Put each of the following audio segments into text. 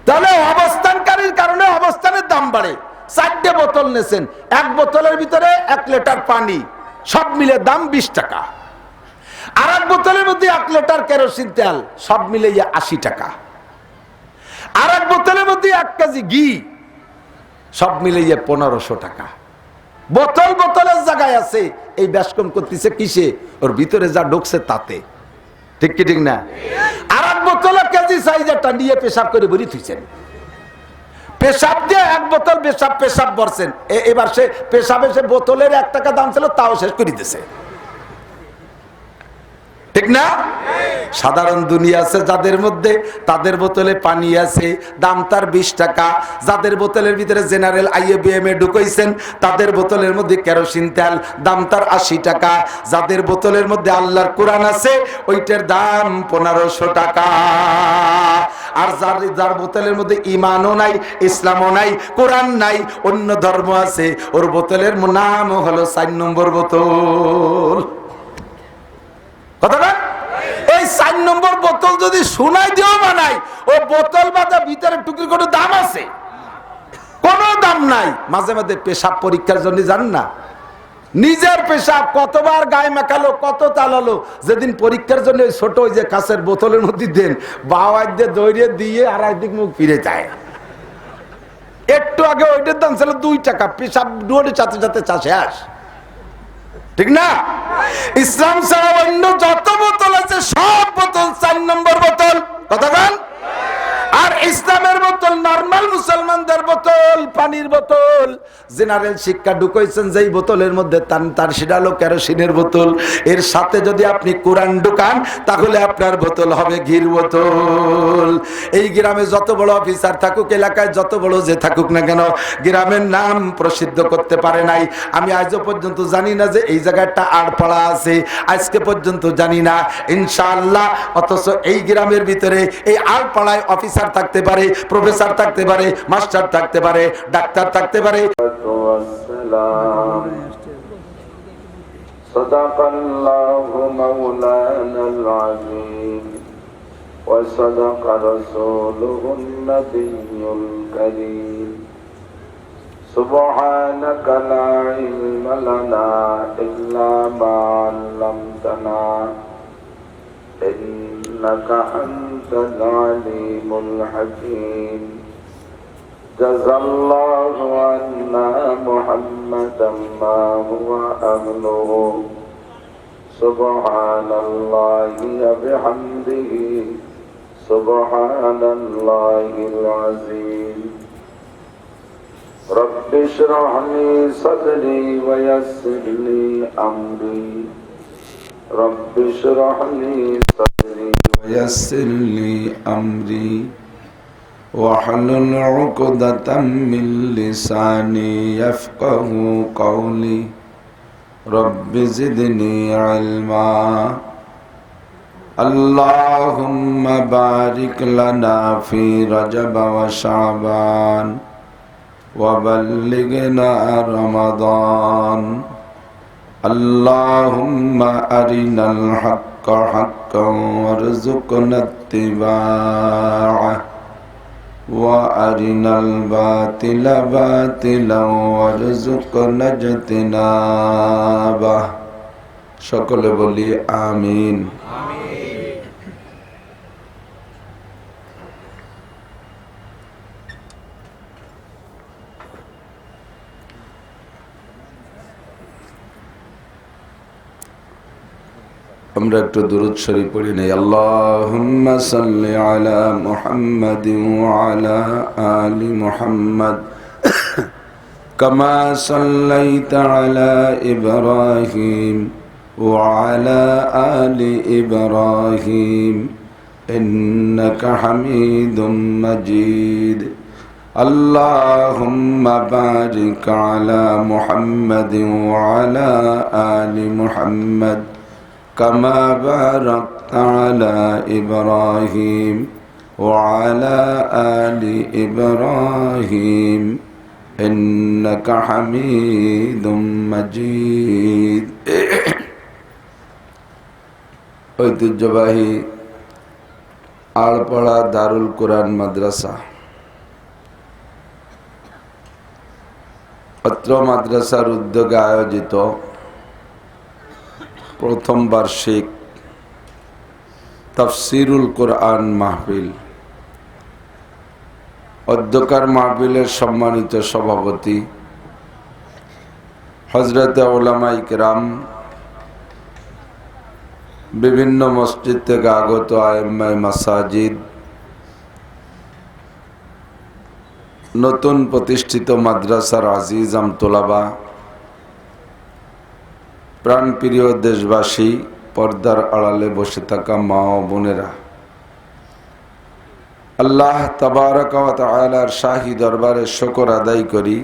তাহলে অবস্থানকারীর কারণে অবস্থানের দাম বাড়ে। 4টে বোতল নেছেন, এক বোতলের ভিতরে 1 লিটার পানি, সব মিলে দাম 20 টাকা। আর এক বোতলের মধ্যে 1 লিটার কেরোসিন তেল, সব মিলে 80 টাকা। আর এক বোতলের মধ্যে 1 কেজি ঘি, সব মিলে 1500 টাকা। বোতল বোতলের জায়গায় আছে, এই ব্যাস কম করতেছে কিসে? ওর ভিতরে যা ঢুকছে তাতে। ঠিক কি ঠিক না? আর এক বোতল কেজি সাইজটা নিয়ে পেশাব করে ভরি থুইছেন, পেশাব দিয়ে 1 বোতল পেশাব ভরছেন। এবার সে পেশাবে সে বোতলের 1 টাকা দাম ছিল, তাও শেষ করে দিতেছে। ঠিক না? সাধারণ দুনিয়া আছে যাদের মধ্যে, তাদের বোতলে পানি আছে, দাম তার 20 টাকা। যাদের বোতলের ভিতরে জেনারেল IABM ঢুকাইছেন, তাদের বোতলের মধ্যে কেরোসিন তেল, দাম তার 80 টাকা। যাদের বোতলের মধ্যে আল্লাহর কোরআন আছে, ওইটার দাম 1500 টাকা। আর যার বোতলের মধ্যে ইমানও নাই, ইসলামও নাই, কোরআন নাই, অন্য ধর্ম আছে, ওর বোতলের নাম হলো 4 নম্বর বোতল। কথা, এই 4 নম্বর বোতল যদি শোনাই দিও বানাই, ও বোতল বাদা ভিতরে টুকরি কোনো দাম আছে? কোনো দাম নাই। মাঝে মাঝে পেশাব পরীক্ষার জন্য যান না, নিজের পেশাব কতবার গায়ে মাখালো, কত চালালো। যেদিন পরীক্ষার জন্য ছোট ওই যে কাঁচের বোতলের মধ্যে দেন, বাওয়ার দিয়ে দৌড়িয়ে দিয়ে আর একদিক মুখ ফিরে যায়। একটু আগে ওইটার দাম ছিল 2 টাকা, পেশাব ডুয়োর চাতে চাতে চাষে আস। ঠিক না? ইসলাম ছাড়া অন্য যত বোতল আছে সব বোতল 4 নম্বর বোতল। কথা বল। আর ইসলামের বোতল নরমাল মুসলমানদের বোতল, পানির বোতল। জেনারেল শিক্ষা ঢুকাইছেন যেই বোতলের মধ্যে, তার সেটা হলো কেরোসিনের বোতল। এর সাথে যদি আপনি কোরআন ঢুকান, তাহলে আপনার বোতল হবে ঘির বোতল। এই গ্রামে যত বড় অফিসার থাকুক, এলাকায় যত বড় যে থাকুক না কেন, গ্রামের নাম প্রসিদ্ধ করতে পারে নাই। আমি আজও পর্যন্ত জানি না যে এই জায়গাটা আড়পাড়া আছে, আজকে পর্যন্ত জানি না, ইনশাআল্লাহ। অথচ এই গ্রামের ভিতরে এই আড়পাড়ায় অফিসার থাকতে পারে, প্রফেসর থাকতে পারে, মাস্টার থাকতে পারে, ডাক্তার থাকতে পারে। সাদাকাল্লাহু মাওলানাল আযীম ওয়া সাদাকা রাসূলুহুন নাবিয়্যুল কারীম। সুবহানাকা লা ইলমা লানা ইল্লা মা 'আল্লামতানা ইন্নাকা আনতাল আলীমুল হাকীম। জাযাল্লাহু আন্না মুহাম্মাদাম মা হুয়া আহলুহু। সুবহানাল্লাহি ওয়া বিহামদিহি সুবহানাল্লাহিল আযীম। রব্বি ইশরাহ লি সাদরি ওয়া ইয়াসসির লি আমরি। রব্বি ইশরাহ লি সাদরি ওয়া ইয়াসসির লি আমরি واحلل عقدة من لساني يفقه قولي رب زدني علما اللهم بارك لنا في رجب وشعبان وبلغنا رمضان اللهم أرنا الحق حقا وارزقنا اتباعه وأرنا الباطل باطلا وارزقنا اجتنابه সকলে বলি আমিন। আমরা একটু দুরূদ শরীফ পড়ি নেই। আল্লাহুম্মা সাল্লি আলা মুহাম্মাদিন ওয়া আলা আলি মুহাম্মাদ কামা সাল্লাইতা আলা ইব্রাহিম ওয়া আলা আলি ইব্রাহিম ইন্নাকা হামিদুম মাজিদ। আল্লাহুম্মা বারিক আলা মুহাম্মাদিন ওয়া আলা আলি মুহাম্মাদ كما باركت على إبراهيم وعلى آل إبراهيم إنك حميد مجيد। ঐতিহ্যবাহী আলপাড়া দারুল কোরআন মাদ্রাসা। অত্র মাদ্রাসার উদ্যোগে আয়োজিত প্রথম বার্ষিক তাফসিরুল কোরআন মাহফিল, অধ্যকার মাহফিলের সম্মানিত সভাপতি হযরতে উলামায়ে কেরাম, বিভিন্ন মসজিদ থেকে আগত আইম্মায়ে মাসাজিদ, নতুন প্রতিষ্ঠিত মাদ্রাসার আজিজাম তোলাবা, প্রাণপ্রিয় দেশবাসী, পর্দার আড়ালে বসে থাকা মা ও বোনেরা, আল্লাহ তাবারক ওয়া তাআলার শাহী দরবারে শুকর আদায় করি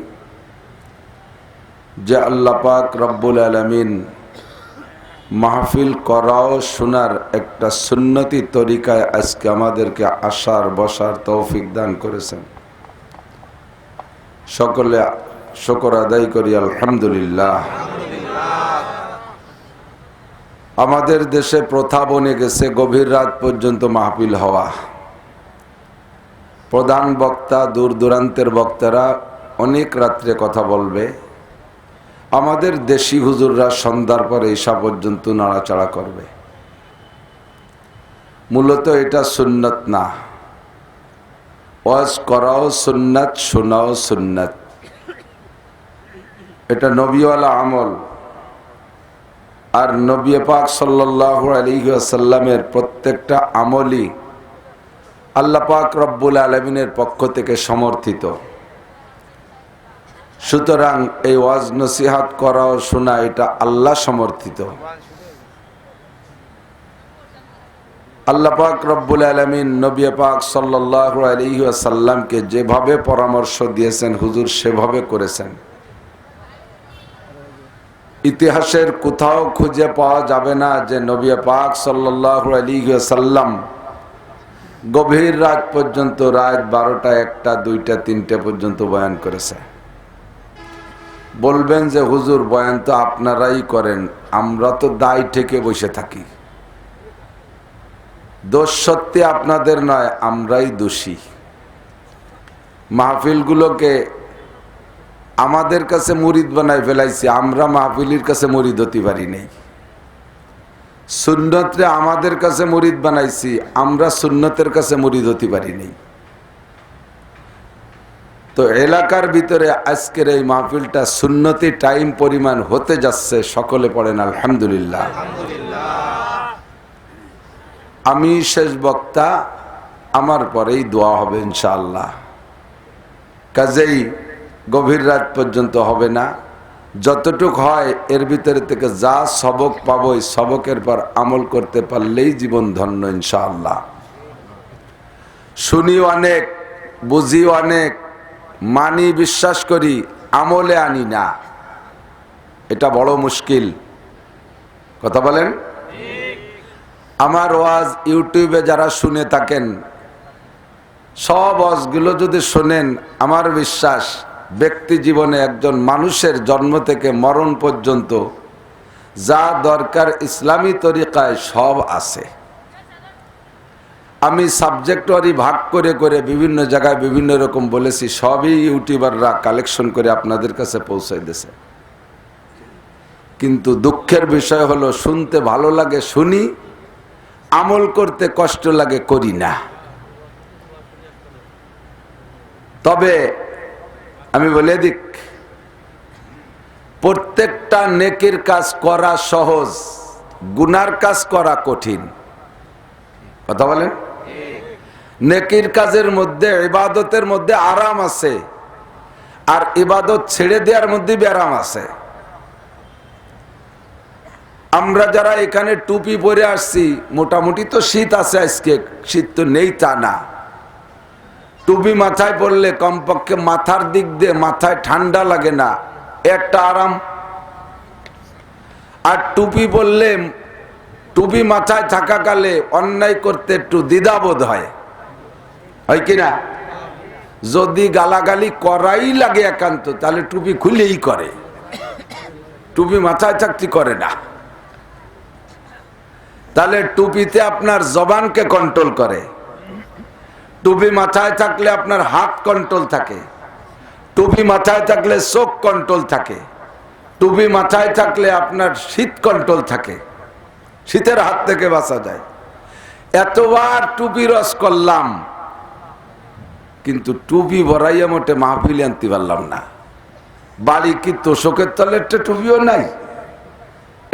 যে আল্লাহ পাক রব্বুল আলামিন মাহফিল করাও শোনার একটা সুন্নতি তরিকায় আজকে আমাদেরকে আসার বসার তৌফিক দান করেছেন। সকলে শুকর আদায় করি আলহামদুলিল্লাহ। আমাদের দেশে প্রথা বনে গেছে গভীর রাত পর্যন্ত মাহফিল হওয়া। প্রধান বক্তা, দূর দূরান্তের বক্তারা অনেক রাত্রে কথা বলবে, আমাদের দেশি হুজুররা সন্ধ্যার পরে ঈশা পর্যন্ত নাড়াচাড়া করবে। মূলত এটা সুন্নত না। ওয়াজ করাও সুন্নাত, শোনাও সুন্নাত। এটা নবীওয়ালা আমল। আর নবী পাক সাল্লাল্লাহু আলাইহি ওয়াসাল্লামের প্রত্যেকটা আমলই আল্লাহ পাক রব্বুল আলামিনের পক্ষ থেকে সমর্থিত। সুতরাং এই ওয়াজ নসিহাত করা ও শোনা এটা আল্লাহ সমর্থিত। আল্লাহ পাক রব্বুল আলামিন নবী পাক সাল্লাল্লাহু আলাইহি ওয়াসাল্লামকে যেভাবে পরামর্শ দিয়েছেন হুজুর সেভাবে করেছেন। ইতিহাসের কোথাও খুঁজে পাওয়া যাবে না যে নবী পাক সাল্লাল্লাহু আলাইহি ওয়াসাল্লাম গভীর রাত পর্যন্ত, রাত 12টা, 1টা, 2টা, 3টে পর্যন্ত বয়ান করেছে। বলবেন যে হুজুর বয়ান তো আপনারাই করেন, আমরা তো দায় থেকে বসে থাকি। দোষ সত্যি আপনাদের নয়, আমরাই দোষী। মাহফিলগুলোকে আমাদের কাছে মুরিদ বানায় ফেলাইছি, আমরা মাহফিলের কাছে মুরিদ হতে পারি নাই। সুন্নতরে আমাদের কাছে মুরিদ বানাইছি, আমরা সুন্নতের কাছে মুরিদ হতে পারি নাই। তো এলাকার ভিতরে আজকের এই মাহফিলটা সুন্নতি টাইম পরিমাণ হতে যাচ্ছে। সকলে পড়েন আলহামদুলিল্লাহ। আমি শেষ বক্তা, আমার পরেই দোয়া হবে ইনশাআল্লাহ। কাজেই গভীর রাত পর্যন্ত হবে না, যতটুক হয় এর ভিতরে থেকে যা সবক পাবো, সবকের পর আমল করতে পারলেই জীবন ধন্য ইনশাআল্লাহ। শুনি অনেক, বুঝি অনেক, মানি, বিশ্বাস করি, আমলে আনি না, এটা বড় মুশকিল। কথা বলেন। আমার ওয়াজ ইউটিউবে যারা শুনে থাকেন, সব ওয়াজগুলো যদি শোনেন, আমার বিশ্বাস ব্যক্তি জীবনে একজন মানুষের জন্ম থেকে মরণ পর্যন্ত যা দরকার ইসলামী তরিকায় সব আছে। আমি সাবজেক্ট ওয়ারি ভাগ করে করে বিভিন্ন জায়গায় বিভিন্ন রকম বলেছি, সবই ইউটিউবাররা কালেকশন করে আপনাদের কাছে পৌঁছাই দিয়েছে। কিন্তু দুঃখের বিষয় হলো, শুনতে ভালো লাগে শুনি, আমল করতে কষ্ট লাগে করি না। তবে আমি বলে দিক, প্রত্যেকটা নেকির কাজ করা সহজ, গুনার কাজ করা কঠিন। কথা বলেন। নেকির কাজের মধ্যে, ইবাদতের মধ্যে আরাম আছে, আর ইবাদত ছেড়ে দেওয়ার মধ্যে ব্যারাম আছে। আমরা যারা এখানে টুপি পরে আসছি, মোটামুটি তো শীত আছে, আজকে শীত তো নেই তা না। টুপি মাথায় পড়লে কমপক্ষে মাথার দিক দিয়ে মাথায় ঠান্ডা লাগে না, একটা আরাম। আর টুপি পরলে, টুপি মাথায় থাকাকালে অন্যায় করতে একটু দ্বিধাবোধ হয় কিনা? যদি গালাগালি করাই লাগে একান্ত, তাহলে টুপি খুলেই করে, টুপি মাথায় থাকতে করে না। তাহলে টুপিতে আপনার জবানকে কন্ট্রোল করে, টুপি মাথায় থাকলে আপনার হাত কন্ট্রোল থাকে, টুপি মাথায় থাকলে চোখ কন্ট্রোল থাকে, টুপি মাথায় থাকলে আপনার শীত কন্ট্রোল থাকে, শীতের হাত থেকে বাঁচা যায়। এতবার টুপি রস করলাম, কিন্তু টুপি ভরাইয়া মোটে মাহফিলে আনতে পারলাম না। বাড়ি কি তোষকের তলে একটা টুপিও নাই?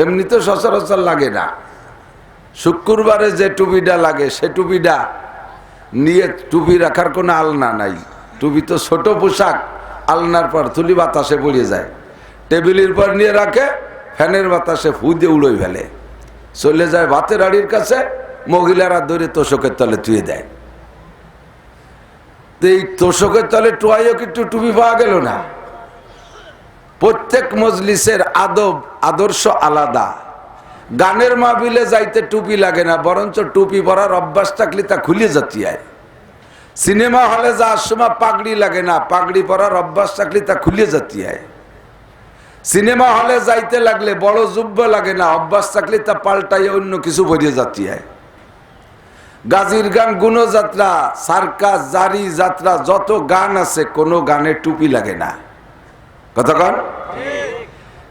এমনি তো সচরাচর লাগে না। শুক্রবারে যে টুপিটা লাগে সে টুপিটা নিয়ে টুপি রাখার কোনো আলনা নাই। টুপি তো ছোট পোশাক, আলনার পর তুলি বাতাসে পড়ে যায়, টেবিলের পর নিয়ে রাখে, ফ্যানের বাতাসে ফু দিয়ে উড়োই ফেলে, চলে যায় ভাতের হাড়ির কাছে, মহিলারা ধরে তোষকের তলে তুলে দেয়। তো এই তোষকের তলে টুয়াইও কিন্তু টুপি পাওয়া গেল না। প্রত্যেক মজলিসের আদর্শ আলাদা। গানের মাহফিলে যাইতে টুপি লাগে না, বরঞ্চ টুপি পরার অভ্যাস থাকলে তা খুলে যেতে হয়। সিনেমা হলে যাওয়ার সময় পাগড়ি লাগে না, পাগড়ি পরার অভ্যাস থাকলে তা খুলে যেতে হয়। সিনেমা হলে যাইতে লাগলে বড় জুব্বা লাগে না, অভ্যাস থাকলে তা পাল্টাইয়া অন্য কিছু ভরিয়ে যেতে হয়। গাজির গান, গুণযাত্রা, সার্কাস, জারি যাত্রা, যত গান আছে কোনো গানে টুপি লাগে না। কতক্ষণ?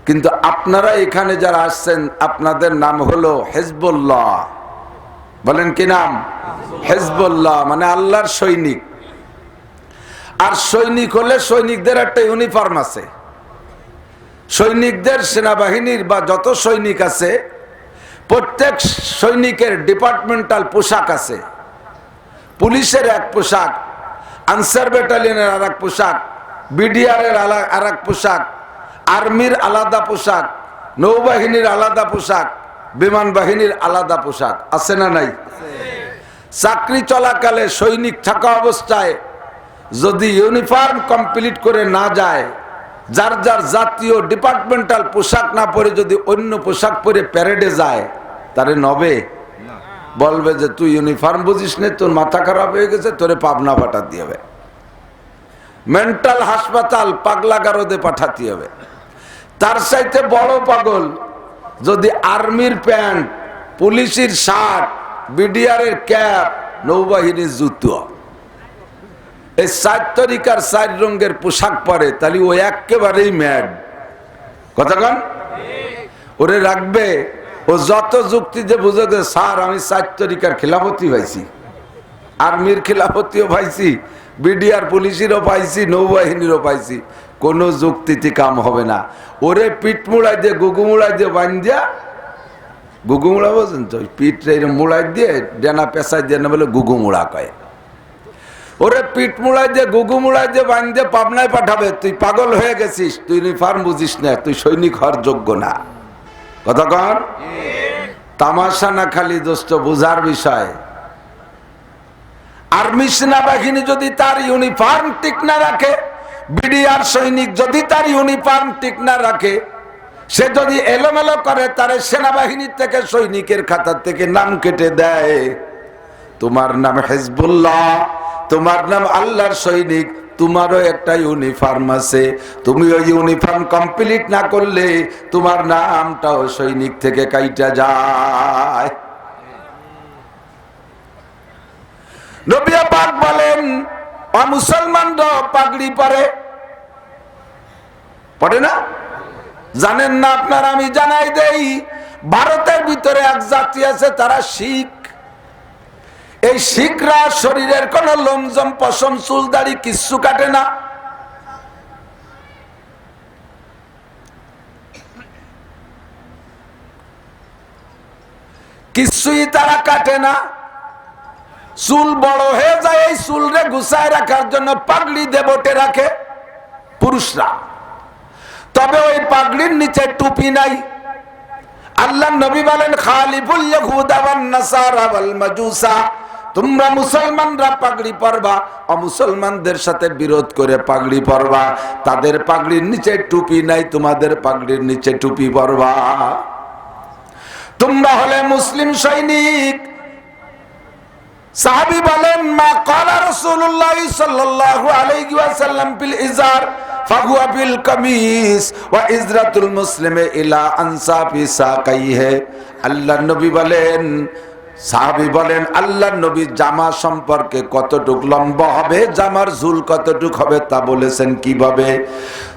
কিন্তু আপনারা এখানে যারা আসছেন আপনাদের নাম হলো হিজবুল্লাহ। বলেন কি নাম? হিজবুল্লাহ মানে আল্লাহর সৈনিক। আর সৈনিক হলে সৈনিকদের একটা ইউনিফর্ম আছে। সৈনিকদের, সেনাবাহিনীর বা যত সৈনিক আছে প্রত্যেক সৈনিকের ডিপার্টমেন্টাল পোশাক আছে। পুলিশের এক পোশাক, আনসার ব্যাটালিয়নের আর এক পোশাক, বিডিআরের আর এক পোশাক, আর্মির আলাদা পোশাক, নৌবাহিনীর আলাদা পোশাক, বিমান বাহিনীর আলাদা পোশাক আছে না নাই? চাকরি চলাকালে সৈনিক থাকা অবস্থায় যদি ইউনিফর্ম কমপ্লিট করে না যায়, যার যার জাতীয় ডিপার্টমেন্টাল পোশাক না পরে যদি অন্য পোশাক পরে প্যারেডে যায়, তারে নবে বলবে যে তুই ইউনিফর্ম বুঝিস নে, তোর মাথা খারাপ হয়ে গেছে, তোরে পাবনা পাঠাতে হবে, মেন্টাল হাসপাতাল পাগলাগারদে পাঠাতে হবে। তার চাইতে বড় পাগল যদি আর্মির প্যান্ট, পুলিশের শার্ট, বিডিআরের ক্যাপ, নৌবাহিনীর জুতো, এই 4 তরিকার 4 রঙের পোশাক পরে, তাহলে ও একেবারেই ম্যাড। কতক্ষণ ওরে রাখবে? ও যত যুক্তি যে বুঝে যে স্যার আমি 4 তরিকার খিলাফতি পাইছি, আর্মির খিলাফতিও পাইছি, বিডিআর পুলিশেরও পাইছি, নৌবাহিনীরও পাইছি, কোনো যুক্তিতে কাম হবে না। ওরে পিঠ মুড়াই দিয়ে, গুগু মুড়াই দিয়ে বান দিয়া, গুগু মুড়া বোঝেন তো, পিঠ মুড়াই দিয়ে ডেনা পেশাই দিয়ে না বলে গুগু মুড়া কয়। ওরে পিঠ মুড়াই দিয়ে, গুগু মুড়াই দিয়ে বান দিয়ে পাবনায় পাঠাবে। তুই পাগল হয়ে গেছিস, তুই ইউনিফর্ম বুঝিস না, তুই সৈনিক হওয়ার যোগ্য না। কতক্ষণ? তামাশা না খালি দোস্ত, বুঝার বিষয়। আর্মি সেনাবাহিনী যদি তার ইউনিফর্ম ঠিক না রাখে, বিডিআর সৈনিক যদি তার ইউনিফর্ম ঠিক না রাখে, সে যদি এলোমেলো করে, তার সেনাবাহিনীর থেকে, সৈনিকের খাতা থেকে নাম কেটে দেয়। তোমার নাম হিজবুল্লাহ, তোমার নাম আল্লাহর সৈনিক, তোমারও একটা ইউনিফর্ম আছে। তুমি ওই ইউনিফর্ম কমপ্লিট না করলে তোমার নামটাও সৈনিক থেকে কাইটা যায়। নবী পাক বলেন মুসলমানরা পাগড়ি পরে, পরে না? জানেন না আপনারা? আমি জানাই দেই, ভারতের ভিতরে এক জাতি আছে, তারা শিখ। এই শিখরা শরীরের কোন লোমজম, পশম, চুল, দাড়ি কিচ্ছু কাটে না। কিছুই তারা কাটে না। চুল বড় হয়ে যায়, এই চুলরে গুছায় রাখার জন্য পাগড়ি দেবটে রাখে পুরুষরা। তবে ওই পাগড়ির নিচে টুপি নাই। আল্লাহ নবী বলেন খালিফুল ইয়াহুদা ওয়ান নাসারা ওয়াল মাজুসা, তোমরা মুসলমানরা পাগড়ি পরবা, অমুসলমানদের সাথে বিরোধ করে পাগড়ি পরবা। তাদের পাগড়ির নিচে টুপি নাই, তোমাদের পাগড়ির নিচে টুপি পরবা। তোমরা হলে মুসলিম সৈনিক। সাহাবী বলেন মা ক্বালা রাসূলুল্লাহ সাল্লাল্লাহু আলাইহি ওয়াসাল্লাম ফিল ইজার ফাহুয়া বিল কামিস ওয়া ইজরাতুল মুসলিমি ইলা আনসাফি সাকাইহি। আল্লাহর নবী বলেন সাহাবী বলেন আল্লাহর নবী জামা সম্পর্কে কতটুক লম্বা হবে, জামার ঝুল কতটুক হবে তা বলেছেন কিভাবে?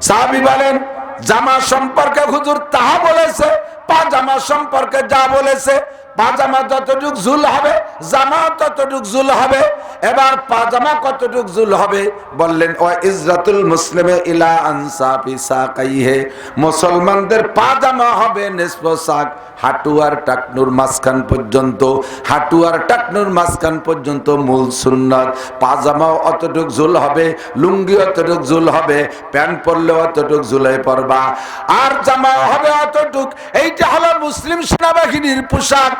সাহাবী বলেন জামা সম্পর্কে হুজুর তাহা বলেছে, পাজামা সম্পর্কে যা বলেছে, পাজামা যতটুক ঝুল হবে জামা ততটুক ঝুল হবে। এবার পাজামা কতটুক ঝুল হবে বললেন ওয়া ইজরাতুল মুসলিমে ইলা আনসাফি সাকাইহি, মুসলমানদের পাজামা হবে নিসফ সাক, হাঁটু আর টাকনুর মাঝখান পর্যন্ত, হাঁটু আর টাকনুর মাঝখান পর্যন্ত মূল সুন্নাত। পাজামাও অতটুক ঝুল হবে, লুঙ্গি অতটুক ঝুল হবে, প্যান্ট পরলে অতটুক ঝুলে পরবা, আর জামাও হবে অতটুক। এইটা হলো মুসলিম সেনাবাহিনীর পোশাক।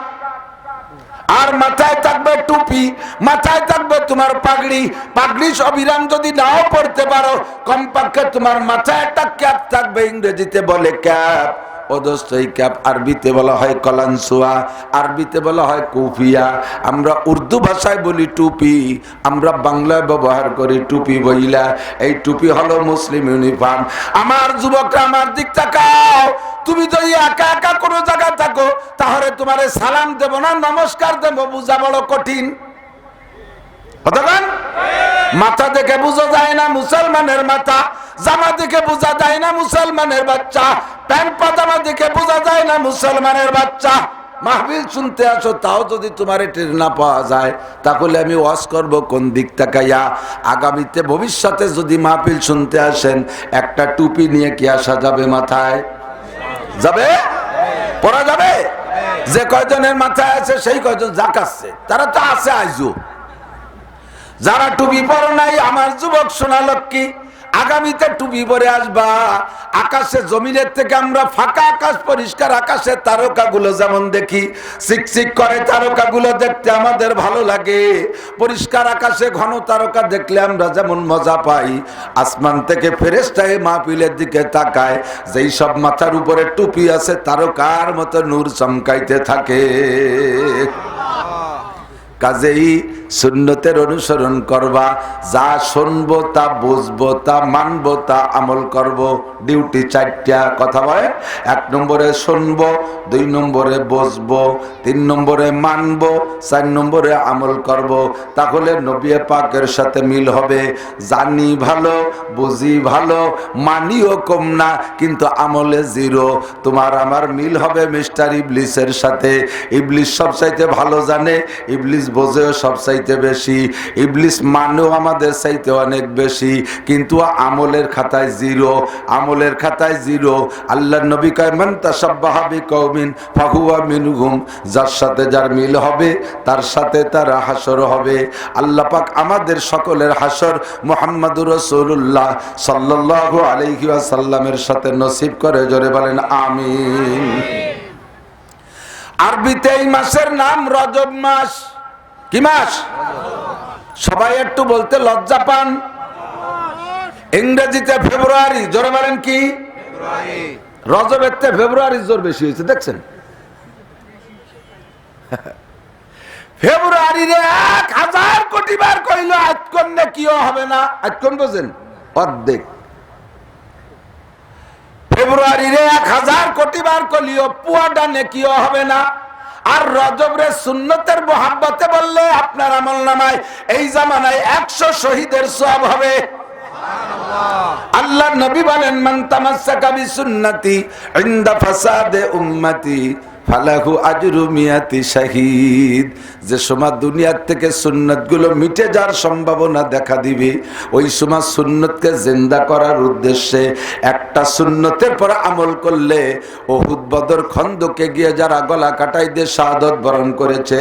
আর মাথায় থাকবে টুপি, মাথায় থাকবে তোমার পাগড়ি। পাগড়ি অবিরাম যদি নাও পড়তে পারো, কমপক্ষে তোমার মাথায় একটা ক্যাপ থাকবে, ইংরেজিতে বলে ক্যাপ, অদস্তই ক্যাপ, আরবিতে বলা হয় কলানসুয়া, আরবিতে বলা হয় কুফিয়া। আমরা উর্দু ভাষায় বলি টুপি, আমরা বাংলায় ব্যবহার করি টুপি বইলা। এই টুপি হলো মুসলিম ইউনিফর্ম। আমার যুবকরা আমার দিক তাকাও, তুমি যদি একা একা কোনো জায়গায় থাকো তাহলে তোমারে সালাম দেব না নমস্কার দেব বুঝা বড় কঠিন। মাথা দেখে বোঝা যায় না মুসলমানের মাথা, জামা দেখে বোঝা যায় না মুসলমানের বাচ্চা, প্যান্ট পাজামা দেখে বোঝা যায় না মুসলমানের বাচ্চা। মাহফিল শুনতে আসো, তাও যদি তোমার টের না পাওয়া যায় তাহলে আমি ওয়াজ করব কোন দিক তাকাইয়া? আগামীতে ভবিষ্যতে যদি মাহফিল শুনতে আসেন, একটা টুপি নিয়ে কি আসা যাবে? মাথায় যাবে, পরা যাবে? যে কয়জনের মাথায় আছে সেই কয়জন জাকাচ্ছে, তারা তো আছে আইজু। যারা টুপি পরো নাই আমার যুবক সোনা লক্ষ্মী, আগামীতে টুপি পরে আসবা। আকাশে জমিনের থেকে আমরা ফাঁকা আকাশ, পরিষ্কার আকাশে তারকাগুলো যেমন দেখি, চিকচিক করে তারকাগুলো দেখতে আমাদের ভালো লাগে। পরিষ্কার আকাশে ঘন তারকা দেখলে আমরা যেমন মজা পাই, আসমান থেকে ফেরেশতায়ে মাহফিলের দিকে তাকায়, যেই সব মাথার উপরে টুপি আছে তারকার মতো নূর চমকাইতে থাকে। কাজেই সুন্নতের অনুসরণ করবা, যা শুনবো তা বুঝবো তা মানবো তা আমল করব। ডিউটি চারটা, কথা বলে, 1 নম্বরে শুনবো, 2 নম্বরে বুঝবো, 3 নম্বরে মানবো, 4 নম্বরে আমল করব। তাহলে নবী পাকের সাথে মিল হবে। জানি ভালো, বুঝি ভালো, মানিও কম না, কিন্তু আমলে জিরো। তোমার আমার মিল হবে মিস্টার ইবলিসের সাথে। ইবলিস সবচাইতে ভালো জানে, ইবলিস বোঝেও সবচাইতে বেশি, ইবলিস মানেও আমাদের চাইতে অনেক বেশি, কিন্তু আমলের খাতায় জিরো, আমলের খাতায় জিরো। আল্লাহর নবী কয় মান তাশাব্বাহা বিকওমিন ফাহুয়া মিনহুম, যার সাথে যার মিল হবে তার সাথে তার হাসর হবে। আল্লাহ পাক আমাদের সকলের হাসর মুহাম্মদুর রাসূলুল্লাহ সাল্লাল্লাহু আলাইহি ওয়াসাল্লামের সাথে নসিব করে, জোরে বলেন আমিন। আরবিতে এই মাসের নাম রজব মাস। কি মাস? সবাই একটু বলতে লজ্জা পান। ইংরেজিতে ফেব্রুয়ারি, জোরে বলেন কি? রজবের থেকে ফেব্রুয়ারি জোর বেশি হয়েছে, দেখছেন? ফেব্রুয়ারিরে 1000 কোটি বার কইল আজকন না কিও হবে না, আজকন বোঝেন অর্ধেক। ফেব্রুয়ারিরে 1000 কোটি বার কইলিও পুয়াটা নেকিও হবে না। আর রজবরে সুন্নতের মোহাব্বতে বললে আপনার আমল নামায় এই জামানায় 100 শহীদের সওয়াব হবে। আল্লাহর নবী বলেন মান তামাসসাকা বিসুন্নতি ইনদা ফাসাদে উম্মতি ফালাহু আজরু মিয়াতি শাহীদ। যে সময় দুনিয়ার থেকে সুন্নতগুলো মিটে যাওয়ার সম্ভাবনা দেখা দিবে, ওই সময় সুন্নতকে জিন্দা করার উদ্দেশ্যে একটা সুন্নতের পর আমল করলে উহুদ বদর খন্দকে গিয়ে যারা গলা কাটাই দিয়ে শাহাদত বরণ করেছে,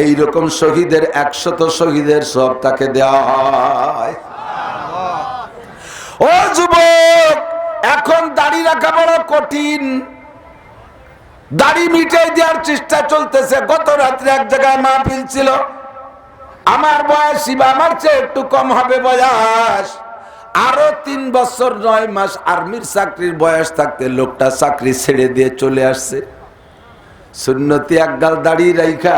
এই রকম শহীদের 100 শহীদের সওয়াব তাকে দেওয়া হয়। ও যুবক, এখন দাড়ি রাখা বড় কঠিন, দাড়ি মিটাই দেওয়ার চেষ্টা চলতেছে। গত রাত্রে এক জায়গায় মাহফিল ছিল, আমার বয়স আমার চেয়ে একটু কম হবে বয়স, আরো 3 বছর 9 মাস আর্মির চাকরির বয়স থাকতে লোকটা চাকরি ছেড়ে দিয়ে চলে আসছে। সুন্নতি একগাল দাড়ি রাইখা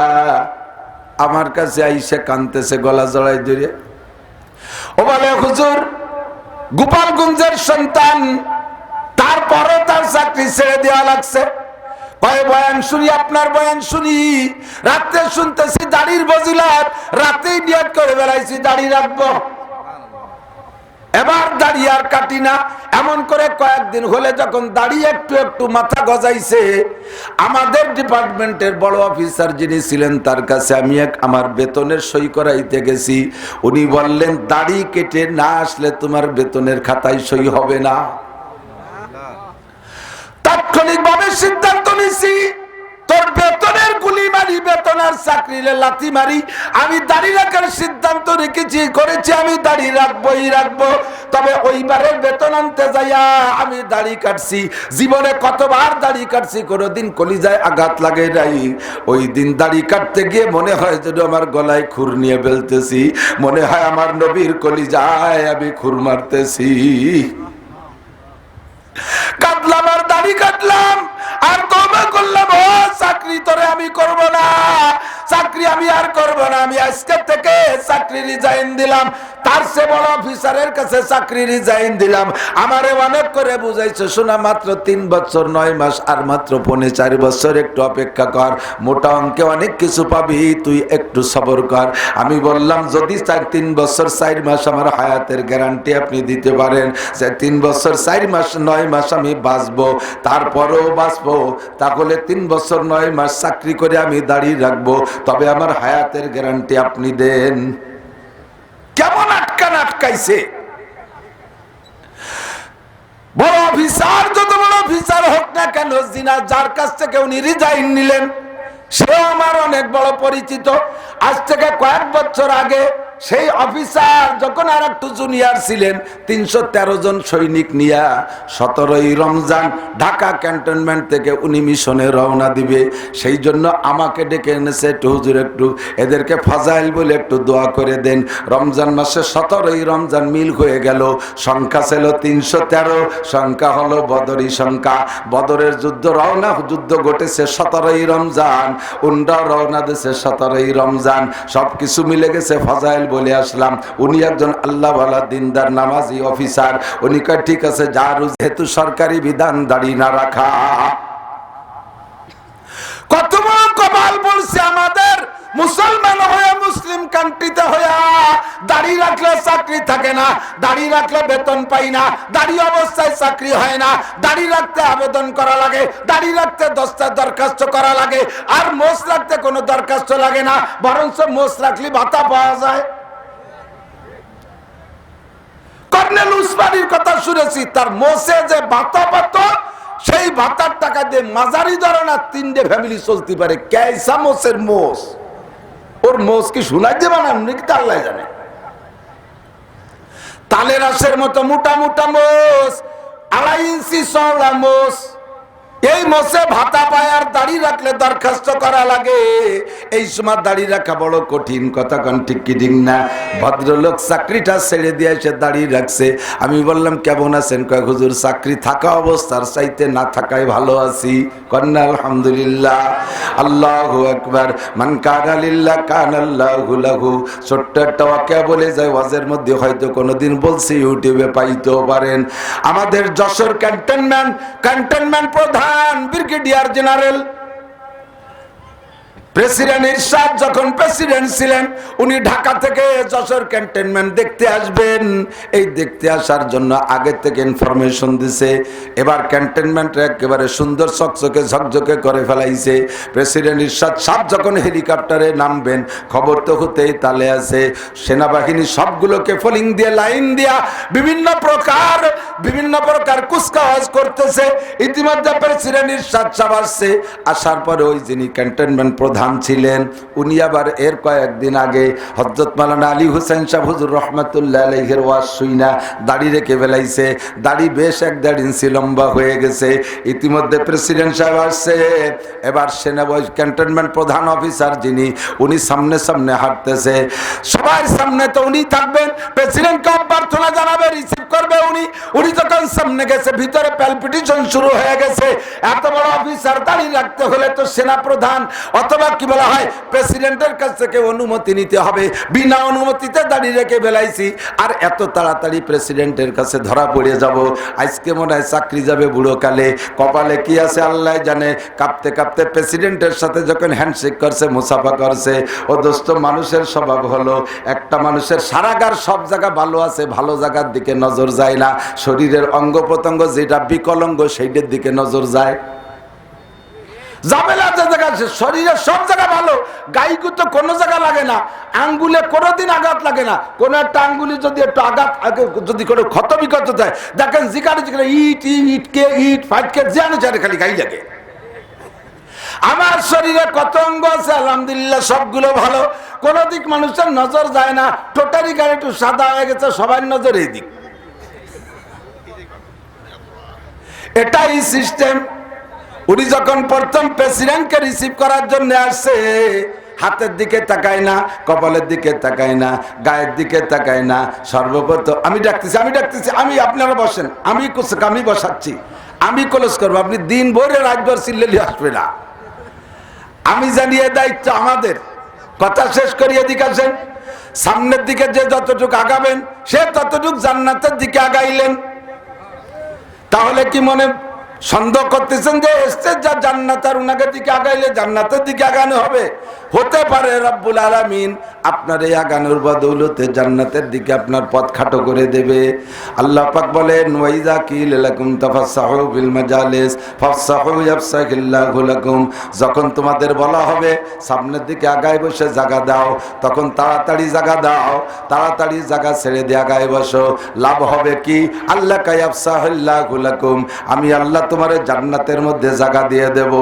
আমার কাছে আইসে কানতেছে গলা জড়াই ধরে। ও বলে হুজুর, গোপালগঞ্জের সন্তান, তারপরও তার চাকরি ছেড়ে দেওয়া লাগছে। কয় বয়ান শুনি, আপনার বয়ান শুনি। রাতে শুনতেছি দাড়ির ফজিলত, রাতেই নিয়ত করে বেলাইছি দাড়ি রাখবো, এবার দাড়ি আর কাটি না। এমন করে কয়েকদিন হলে যখন দাড়ি একটু একটু মাথা গজাইছে, আমাদের ডিপার্টমেন্টের বড় অফিসার যিনি ছিলেন তার কাছে আমি আমার বেতনের সই করাইতে গেছি। উনি বললেন, দাড়ি কেটে না আসলে তোমার বেতনের খাতায় সই হবে না। তাৎক্ষণিকভাবে সিদ্ধান্ত নিছি, তোর বেতনের গুলি মারি, বেতন আর চাকরিরে লাথি মারি। আমি দাড়ি রাখার সিদ্ধান্ত করেছি, আমি দাড়ি রাখবোই রাখবো। তবে ওইবারের বেতন আনতে যাইয়া আমি দাড়ি কাটছি। জীবনে কতবার দাড়ি কাটছি, কোনোদিন কলিজায় আঘাত লাগে নাই। ওই দিন দাড়ি কাটতে গিয়ে মনে হয় যেন আমার গলায় খুর নিয়ে ফেলতেছি, মনে হয় আমার নবীর কলিজায় আমি খুর মারতেছি। কাটলাম আর দাড়ি কাটলাম আর তওবা করলাম, ও চাকরি তোরে আমি করব না, চাকরি আমি আর করব না, আমি আজকে থেকে চাকরি রিজাইন দিলাম। তার চেয়ে বড় অফিসারের কাছে চাকরি রিজাইন দিলাম। আমারে অনেক করে বুঝাইছে, শোনা মাত্র 3 বছর 9 মাস আর মাত্র 4.5 বছর, একটু অপেক্ষা কর, মোটা অঙ্কে অনেক কিছু পাবি, তুই একটু সবর কর। আমি বললাম, যদি 3 বছর 4 মাস আমার হায়াতের গ্যারান্টি আপনি দিতে পারেন যে 3 বছর 4 মাস 9 মাস আমি বাঁচবো, তারপরেও বাঁচবো, তাহলে 3 বছর 9 মাস চাকরি করে আমি দাঁড়িয়ে রাখবো, তবে আমার হায়াতের গ্যারান্টি আপনি দেন। কেমন আটকাইছে বড় অফিসার, যত বড় অফিসার হোক না কেন, জিনা যার কাছ থেকে উনি রিজাইন নিলেন সেও আমার অনেক বড় পরিচিত। আজ থেকে কয়েক বছর আগে সেই অফিসার যখন আর একটু জুনিয়র ছিলেন, 313 জন সৈনিক নিয়া 17ই রমজান ঢাকা ক্যান্টনমেন্ট থেকে উনি মিশনে রওনা দিবে। সেই জন্য আমাকে ডেকে এনেছে, একটু হুজুর একটু এদেরকে ফাজাইল বলে একটু দোয়া করে দেন। রমজান মাসে 17ই রমজান মিল হয়ে গেল, সংখ্যা ছিল 313, সংখ্যা হলো বদরি সংখ্যা। বদরের যুদ্ধ ঘটেছে 17ই রমজান, উন্ডা রওনা দিয়েছে 17ই রমজান, সবকিছু মিলে গেছে, ফাজাইল বলে আসলাম। উনি একজন আল্লাহওয়ালা দিনদার নামাজি অফিসার। উনি কয়, ঠিক আছে যার যেহেতু সরকারি বিধান দাড়ি না রাখা। কত বড় কমাল বলছে আমাদের মুসলমান হয়ে, মুসলিম কান্ট্রিতে হয়ে দাড়ি রাখলে চাকরি থাকে না, দাড়ি রাখলে বেতন পাই না, দাড়ি অবস্থায় চাকরি হয় না, দাড়ি রাখতে আবেদন করা লাগে, দাড়ি রাখতে 10টা দরখাস্ত করা লাগে, আর মোষ রাখতে কোনো দরখাস্ত লাগে না, বরঞ্চ মোষ রাখলে ভাতা পাওয়া যায়। কর্নেল উসমানীর কথা শুনেছি, তার মোষে যে ভাতা পাত, সেই ভাতার টাকা দিয়ে মাঝারি ধরনের 3টে ফ্যামিলি চলতে পারে। কেসা মোষের মোষ, ওর মোষ কি শোনাই দেবে না, নাকি আল্লাহ জানে। তালের রসের মতো মোটা মোটা মোষ, 2.5 ইঞ্চি চওড়া মোষ, এই মোষে ভাতা পায় আর দাড়ি রাখলে দরখাস্ত করা লাগে। এই সময় দাড়ি রাখা বড় কঠিন, কথা কন ঠিক কি ঠিক না? ভদ্রলোক চাকরিটা ছেড়ে দিয়ে এসে দাড়ি রাখছে। আমি বললাম, কেমন আছেন? কয়, হুজুর চাকরি থাকা অবস্থার চাইতে না থাকায় ভালো আছি। কন্যা আলহামদুলিল্লাহ, আল্লাহু আকবার, মান কানা লিল্লাহ কানা আল্লাহু লাহু। ছোট্ট একটা ওয়াকিয়া বলে যায়, ওয়াজের মধ্যে হয়তো কোনোদিন বলছি, ইউটিউবে পাইতেও পারেন। আমাদের যশোর ক্যান্টনমেন্ট প্রধান ব্রিগেডিয়ার জেনারেল প্রেসিডেন্ট ইরশাদ যখন প্রেসিডেন্ট ছিলেন, উনি ঢাকা থেকে যশোর ক্যান্টনমেন্ট দেখতে আসবেন। এই দেখতে আসার জন্য আগে থেকে ইনফরমেশন দিছে। এবার ক্যান্টনমেন্ট একেবারে সুন্দর চকচকে ঝকঝকে করে ফেলাইছে। প্রেসিডেন্ট ইরশাদ সাহেব যখন হেলিকপ্টারে নামবেন, খবর তো হতেই তালে আছে। সেনাবাহিনী সবগুলোকে ফলিং দিয়ে লাইন দিয়া বিভিন্ন প্রকার কুচকাওয়াজ করতেছে। ইতিমধ্যে প্রেসিডেন্ট ইরশাদ সাহেব আসছে। আসার পরে ওই যিনি ক্যান্টনমেন্ট প্রধান ছিলেন, উনি আবার এর কয়েকদিন আগে হযরত মাওলানা আলী হোসেন সাহেব হুজুর রহমাতুল্লাহ আলাইহির ওয়াজ শুইনা দাড়ি রেখে ফেলাইছে। দাড়ি বেশ 1.5 ইঞ্চি লম্বা হয়ে গেছে। ইতিমধ্যে প্রেসিডেন্ট সাহেব আসছে। এবার ক্যান্টনমেন্ট প্রধান অফিসার যিনি, উনি সামনে সামনে হাঁটতেছে। সবার সামনে তো উনি থাকবেন, প্রেসিডেন্টকে অভ্যর্থনা জানাবে, রিসিভ করবে উনি। উনি যখন সামনে সামনে গেছে, ভিতরে প্যালপিটেশন শুরু হয়ে গেছে। এত বড় অফিসার দাঁড়িয়ে রাখতে হলে তো সেনা প্রধান অথবা কি বলা হয় প্রেসিডেন্টের কাছ থেকে অনুমতি নিতে হবে। বিনা অনুমতিতে দাঁড়িয়ে রেখে বেলাইছি, আর এত তাড়াতাড়ি প্রেসিডেন্টের কাছে ধরা পড়ে যাব। আজকে মনে হয় চাকরি যাবে বুড়ো কালে। কপালে কি আছে আল্লাহ জানে। কাঁপতে কাঁপতে প্রেসিডেন্টের সাথে যখন হ্যান্ডশেক করছে, মুসাফা করছে, ও দোস্ত মানুষের স্বভাব হলো একটা মানুষের সারাগার সব জায়গা ভালো আছে, ভালো জায়গার দিকে নজর যায় না। শরীরের অঙ্গ প্রত্যঙ্গ যেটা বিকলঙ্গ সেইটার দিকে নজর যায়। শরীরের সব জায়গা ভালো, গাইকু তো কোনো জায়গা লাগে না, আঙ্গুলে কোনোদিন আঘাত লাগে না। কোনো একটা আঙ্গুলি যদি একটু আঘাত যদি কোনো ক্ষত বিক্ষত যায়, দেখেন জিকারে জিকারে ইট ফাইটকে জানে জানে খালি গাই লাগে। আমার শরীরে কত অঙ্গ আছে আলহামদুলিল্লাহ সবগুলো ভালো, কোন দিক মানুষের নজর যায় না। টোটালি গাড়ি একটু সাদা হয়ে গেছে, সবার নজর এই দিক। এটাই সিস্টেম। উনি যখন প্রথম প্রেসিডেন্টকে রিসিভ করার জন্য আসছে, হাতের দিকে তাকায় না, কপালের দিকে তাকায় না, গায়ের দিকে তাকায় না। সর্বপ্রথম আমি ডাকতেছি, আমি আপনারা বসেন, আমি বসাচ্ছি, আমি ক্লোজ করবো, আপনি দিন ভরে রাতভর চিল্লেলি আসবে না। আমি জানিয়ে দায়িত্ব আমাদের। কথা শেষ করিয়ে দিকে আসেন। সামনের দিকে যে যতটুকু আগাবেন সে ততটুকু জান্নাতের দিকে আগাইলেন। তাহলে কি মনে সন্দেহ করতেছেন যে এসছে যা জান্নাত আর উনাকে দিকে আগাইলে জান্নাতের দিকে আগানো হবে? হতে পারে রব্বুল আলামিন আপনার এই আগানোর বদৌলতে জান্নাতের দিকে আপনার পথ খাটো করে দেবে। আল্লাহ পাক বলেন ওয়াইজা কিল লাকুম তাফাসসাহু বিল মাজালিস ফাফসাহু ইয়াফসাহিল্লাহু লাকুম। যখন তোমাদের বলা হবে সামনের দিকে আগায় বসে জায়গা দাও, তখন তাড়াতাড়ি জায়গা দাও, তাড়াতাড়ি জায়গা ছেড়ে দিয়ে আগায় বসো। লাভ হবে কি? আল্লাহ কায়াফসাহিল্লাহু লাকুম, আমি আল্লাহ তোমারে জান্নাতের মধ্যে জায়গা দিয়ে দেব।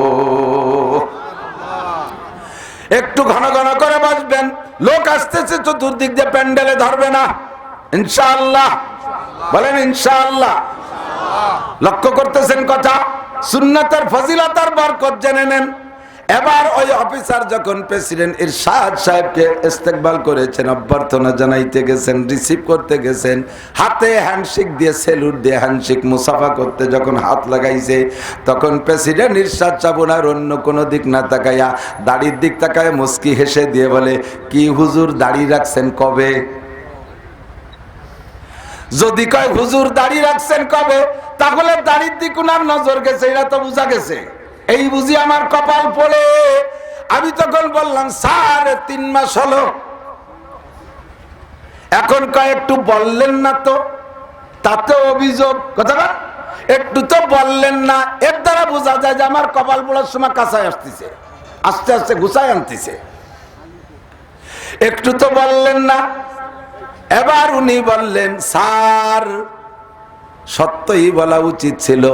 একটু ঘন ঘন করে বসবেন, লোক আসতেছে চতুর্দিক দিয়ে, প্যান্ডেলে ধরবে না ইনশাআল্লাহ। বলেন ইনশাআল্লাহ। লক্ষ্য করতেছেন কথা? সুন্নাতের ফজিলত আর বরকত জেনে নেন। এবার ওই অফিসার যখন প্রেসিডেন্ট ইরশাদ সাহেবকে ইস্তেকবাল করেছেন, অভ্যর্থনা জানাইতে গেছেন, রিসিভ করতে গেছেন, হাতে হ্যান্ডশেক দিয়ে সেলুট দিয়ে হ্যান্ডশেক মুসাফা করতে যখন হাত লাগাইছে, তখন প্রেসিডেন্ট ইরশাদ সাহেব ওনার অন্য কোনো দিক না তাকাইয়া দাড়ির দিক তাকায় মুস্কি হেসে দিয়ে বলে, কি হুজুর দাড়ি রাখছেন কবে? যদি কয় হুজুর দাড়ি রাখছেন কবে, তাহলে দাড়ির দিক ওনার নজর গেছে, এটা তো বোঝা গেছে। এই বুঝি আমার কপাল পড়ে। আমি তখন বললাম স্যার 3 মাস হলো। এখন কয় একটু বললেন না তো, তাতে অভিযোগ। কথা না, একটু তো বললেন না, এর দ্বারা বোঝা যায় যে আমার কপাল পড়ার সময় কাঁচায় আসতেছে, আস্তে আস্তে গুছায় আনতেছে। একটু তো বললেন না। এবার উনি বললেন স্যার সত্যই বলা উচিত ছিল,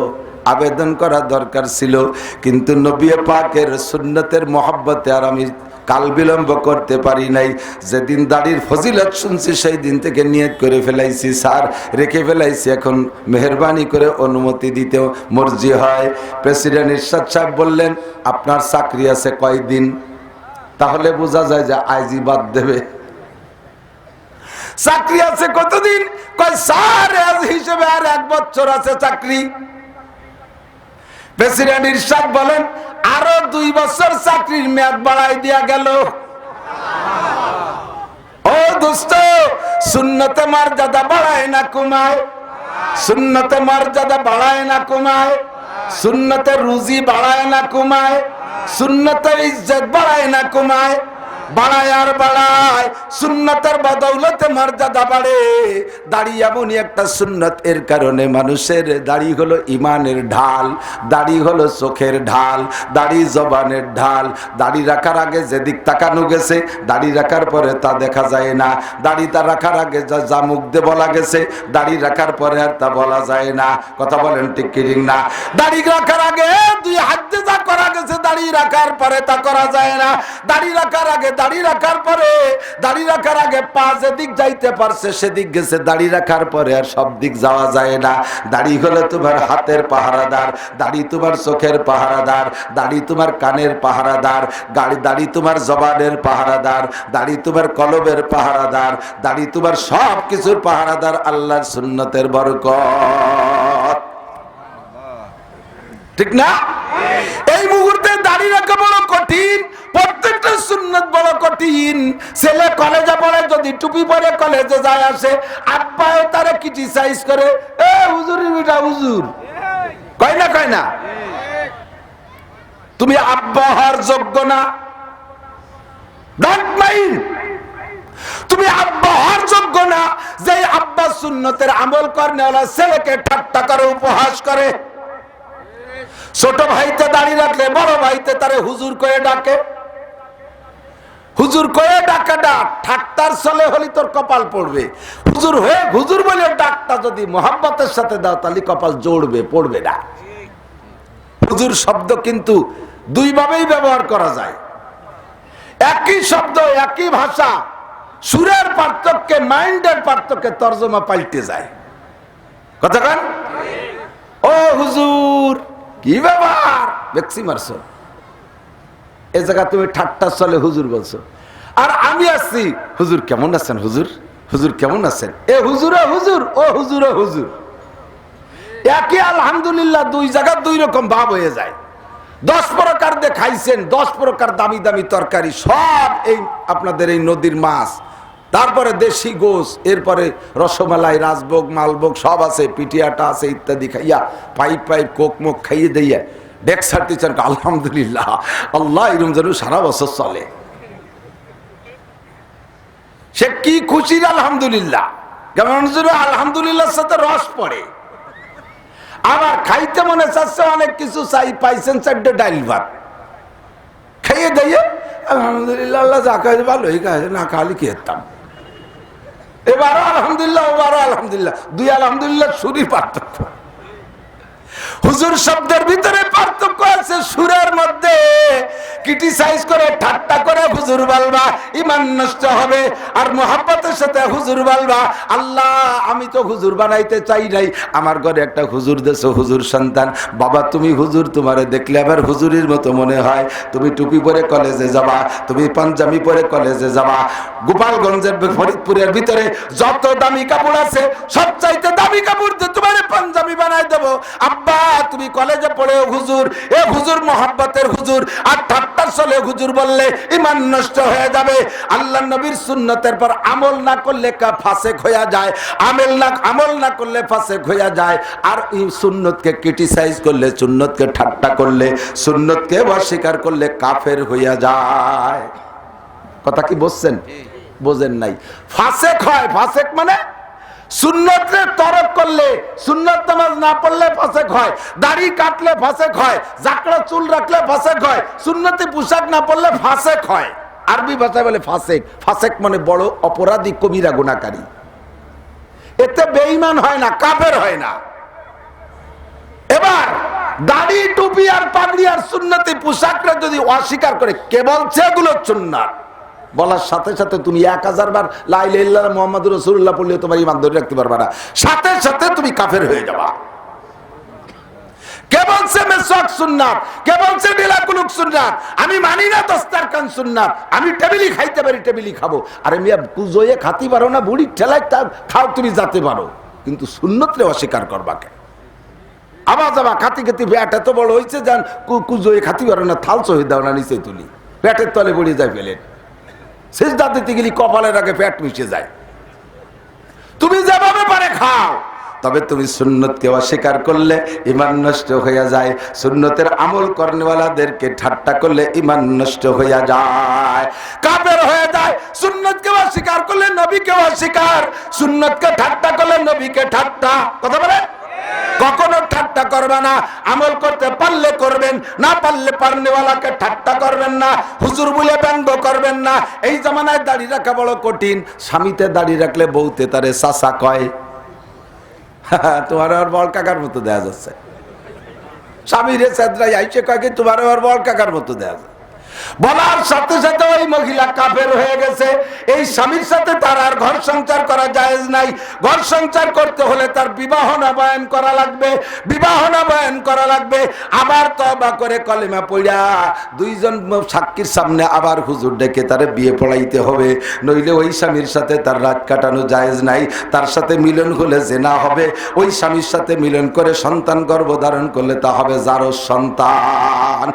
আবেদন করা দরকার ছিল, কিন্তু নবী পাকের সুন্নতের মহব্বতে আর আমি কাল বিলম্ব করতে পারি নাই। যেদিন দাড়ির ফজিলত শুনছি সেই দিন থেকে নিয়ত করে ফেলাইছি স্যার, রেখে ফেলাইছি, এখন মেহরবানি করে অনুমতি দিতে মর্জি হয়। প্রেসিডেন্ট ইরশাদ সাহেব বললেন আপনার চাকরি আছে কয়দিন? তাহলে বোঝা যায় যে আইজি বাদ দেবে। চাকরি আছে কতদিন? কয় স্যার আজ হিসেবে আর 1 বছর আছে চাকরি। প্রেসিডেন্ট ইরশাদ বলেন আরো 2 বছর চাকরির মেয়াদ বাড়াই দেয়া গেল। ও দোস্ত, সুন্নতে মর্যাদা বাড়ায় না কমায়? সুন্নতে মর্যাদা বাড়ায় না কমায়? সুন্নতে রুজি বাড়ায় না কমায়? সুন্নতে ইজ্জত বাড়ায় না কমায়? বাড়ায় আর বাড়ায়। সুন্নতের বদৌলতে মর্যাদা বাড়ে। দাড়ি এমনই একটা সুন্নত, এর কারণে মানুষের দাড়ি হলো ইমানের ঢাল, দাড়ি হলো চোখের ঢাল, দাড়ি জবানের ঢাল। দাড়ি রাখার আগে যেদিক তাকানো গেছে, দাড়ি রাখার পরে তা দেখা যায় না। দাড়িটা রাখার আগে যা মুখ দিয়ে বলা গেছে, দাড়ি রাখার পরে আর তা বলা যায় না। কথা বলেন ঠিক কি না? দাড়ি রাখার আগে 2 হাত দিয়ে যা করা গেছে, দাড়ি রাখার পরে তা করা যায় না। দাড়ি রাখার আগে, দাড়ি রাখার পরে, দাড়ি রাখার আগে পা যেদিক যাইতে পারছে সেদিক গেছে, দাড়ি রাখার পরে আর সব দিক যাওয়া যায় না। দাড়ি হলো তোমার হাতের পাহারাদার, দাড়ি তোমার চোখের পাহারাদার, দাড়ি তোমার কানের পাহারাদার, দাড়ি তোমার জবানের পাহারাদার, দাড়ি তোমার কলবের পাহারাদার, দাড়ি তোমার সব কিছুর পাহারাদার। আল্লাহর সুন্নতের বরকত। ঠিক না? এই মুহূর্তে দাড়ি রাখা বড় কঠিন, প্রত্যেকটা সুন্নত বড় কঠিন। ছেলে কলেজে পড়ে, যদি টুপি পরে কলেজে যায় আসে, আব্বাও তারা ক্রিটিসাইজ করে, এ হুজুরের বেটা হুজুর, কয় না কয় না? তুমি আব্বা হওয়ার যোগ্য না, ডোন্ট মাইন্ড। তুমি আব্বা হওয়ার যোগ্য না যে আব্বা সুন্নতের আমল করনে ওলা ছেলেকে ঠাট্টা করে, উপহাস করে। ছোট ভাইতে দাঁড়িয়ে রাখলে বড় ভাইতে তারে হুজুর কয়ে ডাকে, হুজুর কয়ে ডাকে, ডাক ঠাট্টার চলে হলি তোর কপাল পড়বে। হুজুর হয়ে হুজুর বলে ডাকটা যদি মোহাব্বতের সাথে দাও তাহলে কপাল জোড়বে, পড়বে না। হুজুর শব্দ কিন্তু দুই ভাবেই ব্যবহার করা যায়। একই শব্দ, একই ভাষা, সুরের পার্থক্যে, মাইন্ডের পার্থক্যে তর্জমা পাল্টে যায়। কথা কান, ও হুজুর কি ব্যাপার, ভ্যাকসি মারছো, এ জায়গা তুমি ঠাট্টার চলে হুজুর বলছো। আর আমি আসছি, হুজুর কেমন আছেন, হুজুর, হুজুর কেমন আছেন, এ হুজুরে হুজুর, ও হুজুরে হুজুর। একই আলহামদুলিল্লাহ দুই জায়গা দুই রকম ভাব হয়ে যায়। 10 প্রকার দিয়ে খাইছেন, 10 প্রকার দামি দামি তরকারি, সব এই আপনাদের এই নদীর মাছ, তারপরে দেশি গোস, এরপরে রসমালাই, রাজভোগ, মালভোগ সব আছে, পিটিয়াটা আছে ইত্যাদি খাইয়া পাইপ পাইপ কোক মুখ খাইয়ে দিয়ে ডেক ছাড়তেছেন, আলহামদুলিল্লাহ, আল্লাহ এরম যেন সারা বছর চলে। সে কি খুশির আলহামদুলিল্লাহ, কেমন আলহামদুলিল্লাহর সাথে রস পড়ে। আবার খাইতে মনে চাচ্ছে অনেক কিছু, চাই পাইছেন 4টে ডাইল ভাত, খাইয়ে দিয়ে আলহামদুলিল্লাহ, আল্লাহ যা খাইছে ভালোই খাইছে, না খালি খেতাম। এবারও আলহামদুলিল্লাহ, ওবারও আলহামদুলিল্লাহ, দুই আলহামদুলিল্লাহ সুরই পার্থক্য। হুজুর শব্দের ভিতরে পার্থক্য আছে, সুরের মধ্যে। ক্রিটিসাইজ করে, ঠাট্টা করে হুজুর বলবা, ঈমান নষ্ট হবে। আর মুহাব্বতের সাথে হুজুর বলবা, আল্লাহ আমি তো হুজুর বানাইতে চাই নাই, আমার ঘরে একটা হুজুর দেছো, হুজুর সন্তান, বাবা তুমি হুজুর, তোমারে দেখলে আবার হুজুরের মতো মনে হয়। তুমি টুপি পরে কলেজে যাবা, তুমি পাঞ্জাবি পরে কলেজে যাবা। গোপালগঞ্জের ফরিদপুরের ভিতরে যত দামি কাপড় আছে, সবচাইতে দামি কাপড় দিয়ে তোমার পাঞ্জাবি বানাই দেবো। আব্বা তুমি কলেজে পড়েও হুজুর, এ হুজুর মোহাব্বতের হুজুর, আর ঠাট্টার চলে হুজুর বললে ঈমান নষ্ট হয়ে যাবে। আল্লাহ নবীর সুন্নতের পর আমল না করলে ফাসেক হয়ে যায়, আমল না করলে ফাসেক হয়ে যায়। আর এই সুন্নতকে ক্রিটিসাইজ করলে, সুন্নতকে ঠাট্টা করলে, সুন্নতকে অস্বীকার করলে কাফের হইয়া যায়। কথা কি বুঝছেন? বোঝেন নাই? ফাসেক হয়, ফাসেক মানে সুন্নতে তরক করলে, সুন্নত নামাজ না পড়লে ফাসেক হয়, দাড়ি কাটলে ফাসেক হয়, জাকড়া চুল রাখলে ফাসেক হয়, সুন্নতি পোশাক না পড়লে ফাসেক হয়। আরবি ভাষায় বলে ফাসেক। ফাসেক মানে বড় অপরাধী, কবিরা গুনাহকারী। এতে বেঈমান হয় না, কাফের হয় না। এবার দাড়ি, টুপি আর পাগড়ি আর সুন্নতি পোশাকরা যদি অস্বীকার করে, কেবল সেগুলো সুন্নাত বলার সাথে সাথে তুমি 1000 বার লা ইলাহা ইল্লাল্লাহ মুহাম্মাদুর রাসূলুল্লাহ পড়লেও তোমার ঈমান ধরে রাখতে পারবে না, সাথে সাথে তুমি কাফের হয়ে যাবা। কেবল সে মেসওয়াক সুন্নাত, কেবল সে বিলাকুলুক সুন্নাত, আমি মানি না দস্তারখান সুন্নাত, আমি টেবিলি খাইতে পারি, টেবিলি খাবো। আরে মিয়া কুজোয়ে খাতি পারো না, বুড়ি ঠেলায় খাও, তুমি যাতে পারো, কিন্তু সুন্নতরে অস্বীকার করবা কে? আবার যাবা খাতি খাতি পেট এত বড় হয়েছে, যান কুজোয়ে খাতি পারো না, থালস হয়ে দাও না, নিচে তুলি, পেটের তলে পড়ে যায় ফেলেন, সিজদা দিতে গেলে কপালের আগে পেট মিশে যায়। তুমি যেভাবে পারে খাও, তবে তুমি সুন্নতকে অস্বীকার করলে ঈমান নষ্ট হয়ে যায়। সুন্নতের আমল করনেওয়ালাদেরকে ঠাট্টা করলে ঈমান নষ্ট হয়ে যায়, কাফের হয়ে যায়। সুন্নতকে অস্বীকার করলে নবীকে অস্বীকার, সুন্নতকে ঠাট্টা করলে নবীকে ঠাট্টা। কথা বলে কখনো ঠাট্টা করবে না। আমল করতে পারলে করবেন, না পারলে পারনেওয়ালাকে ঠাট্টা করবেন না, হুজুর বলে ব্যঙ্গ করবেন না। এই জামানায় দাড়ি রাখা বড় কঠিন। স্বামীতে দাড়ি রাখলে বউতে তারে চাচা কয়। তোমার আর বল কাকার মতো দেয়া যাচ্ছে। স্বামীরে চেদ্রাই আইসে কয় কি তোমার আর বল কাকার মতো দেয়া যায়। বলার সাথে সাথে ওই মহিলা কাফের হয়ে গেছে। এই স্বামীর সাথে তার আর ঘর সংসার করা জায়েজ নাই। ঘর সংসার করতে হলে তার বিবাহ নবায়ন করা লাগবে, বিবাহ নবায়ন করা লাগবে। আবার তওবা করে কলেমা পড়া দুইজন সাক্ষীর সামনে আবার হুজুর ডেকে তারে বিয়ে পড়াইতে হবে, নইলে ওই স্বামীর সাথে তার রাত কাটানো জায়েজ নাই। তার সাথে মিলন হলে জেনা হবে। ওই স্বামীর সাথে মিলন করে সন্তান গর্ভধারণ করলে তা হবে জারজ সন্তান।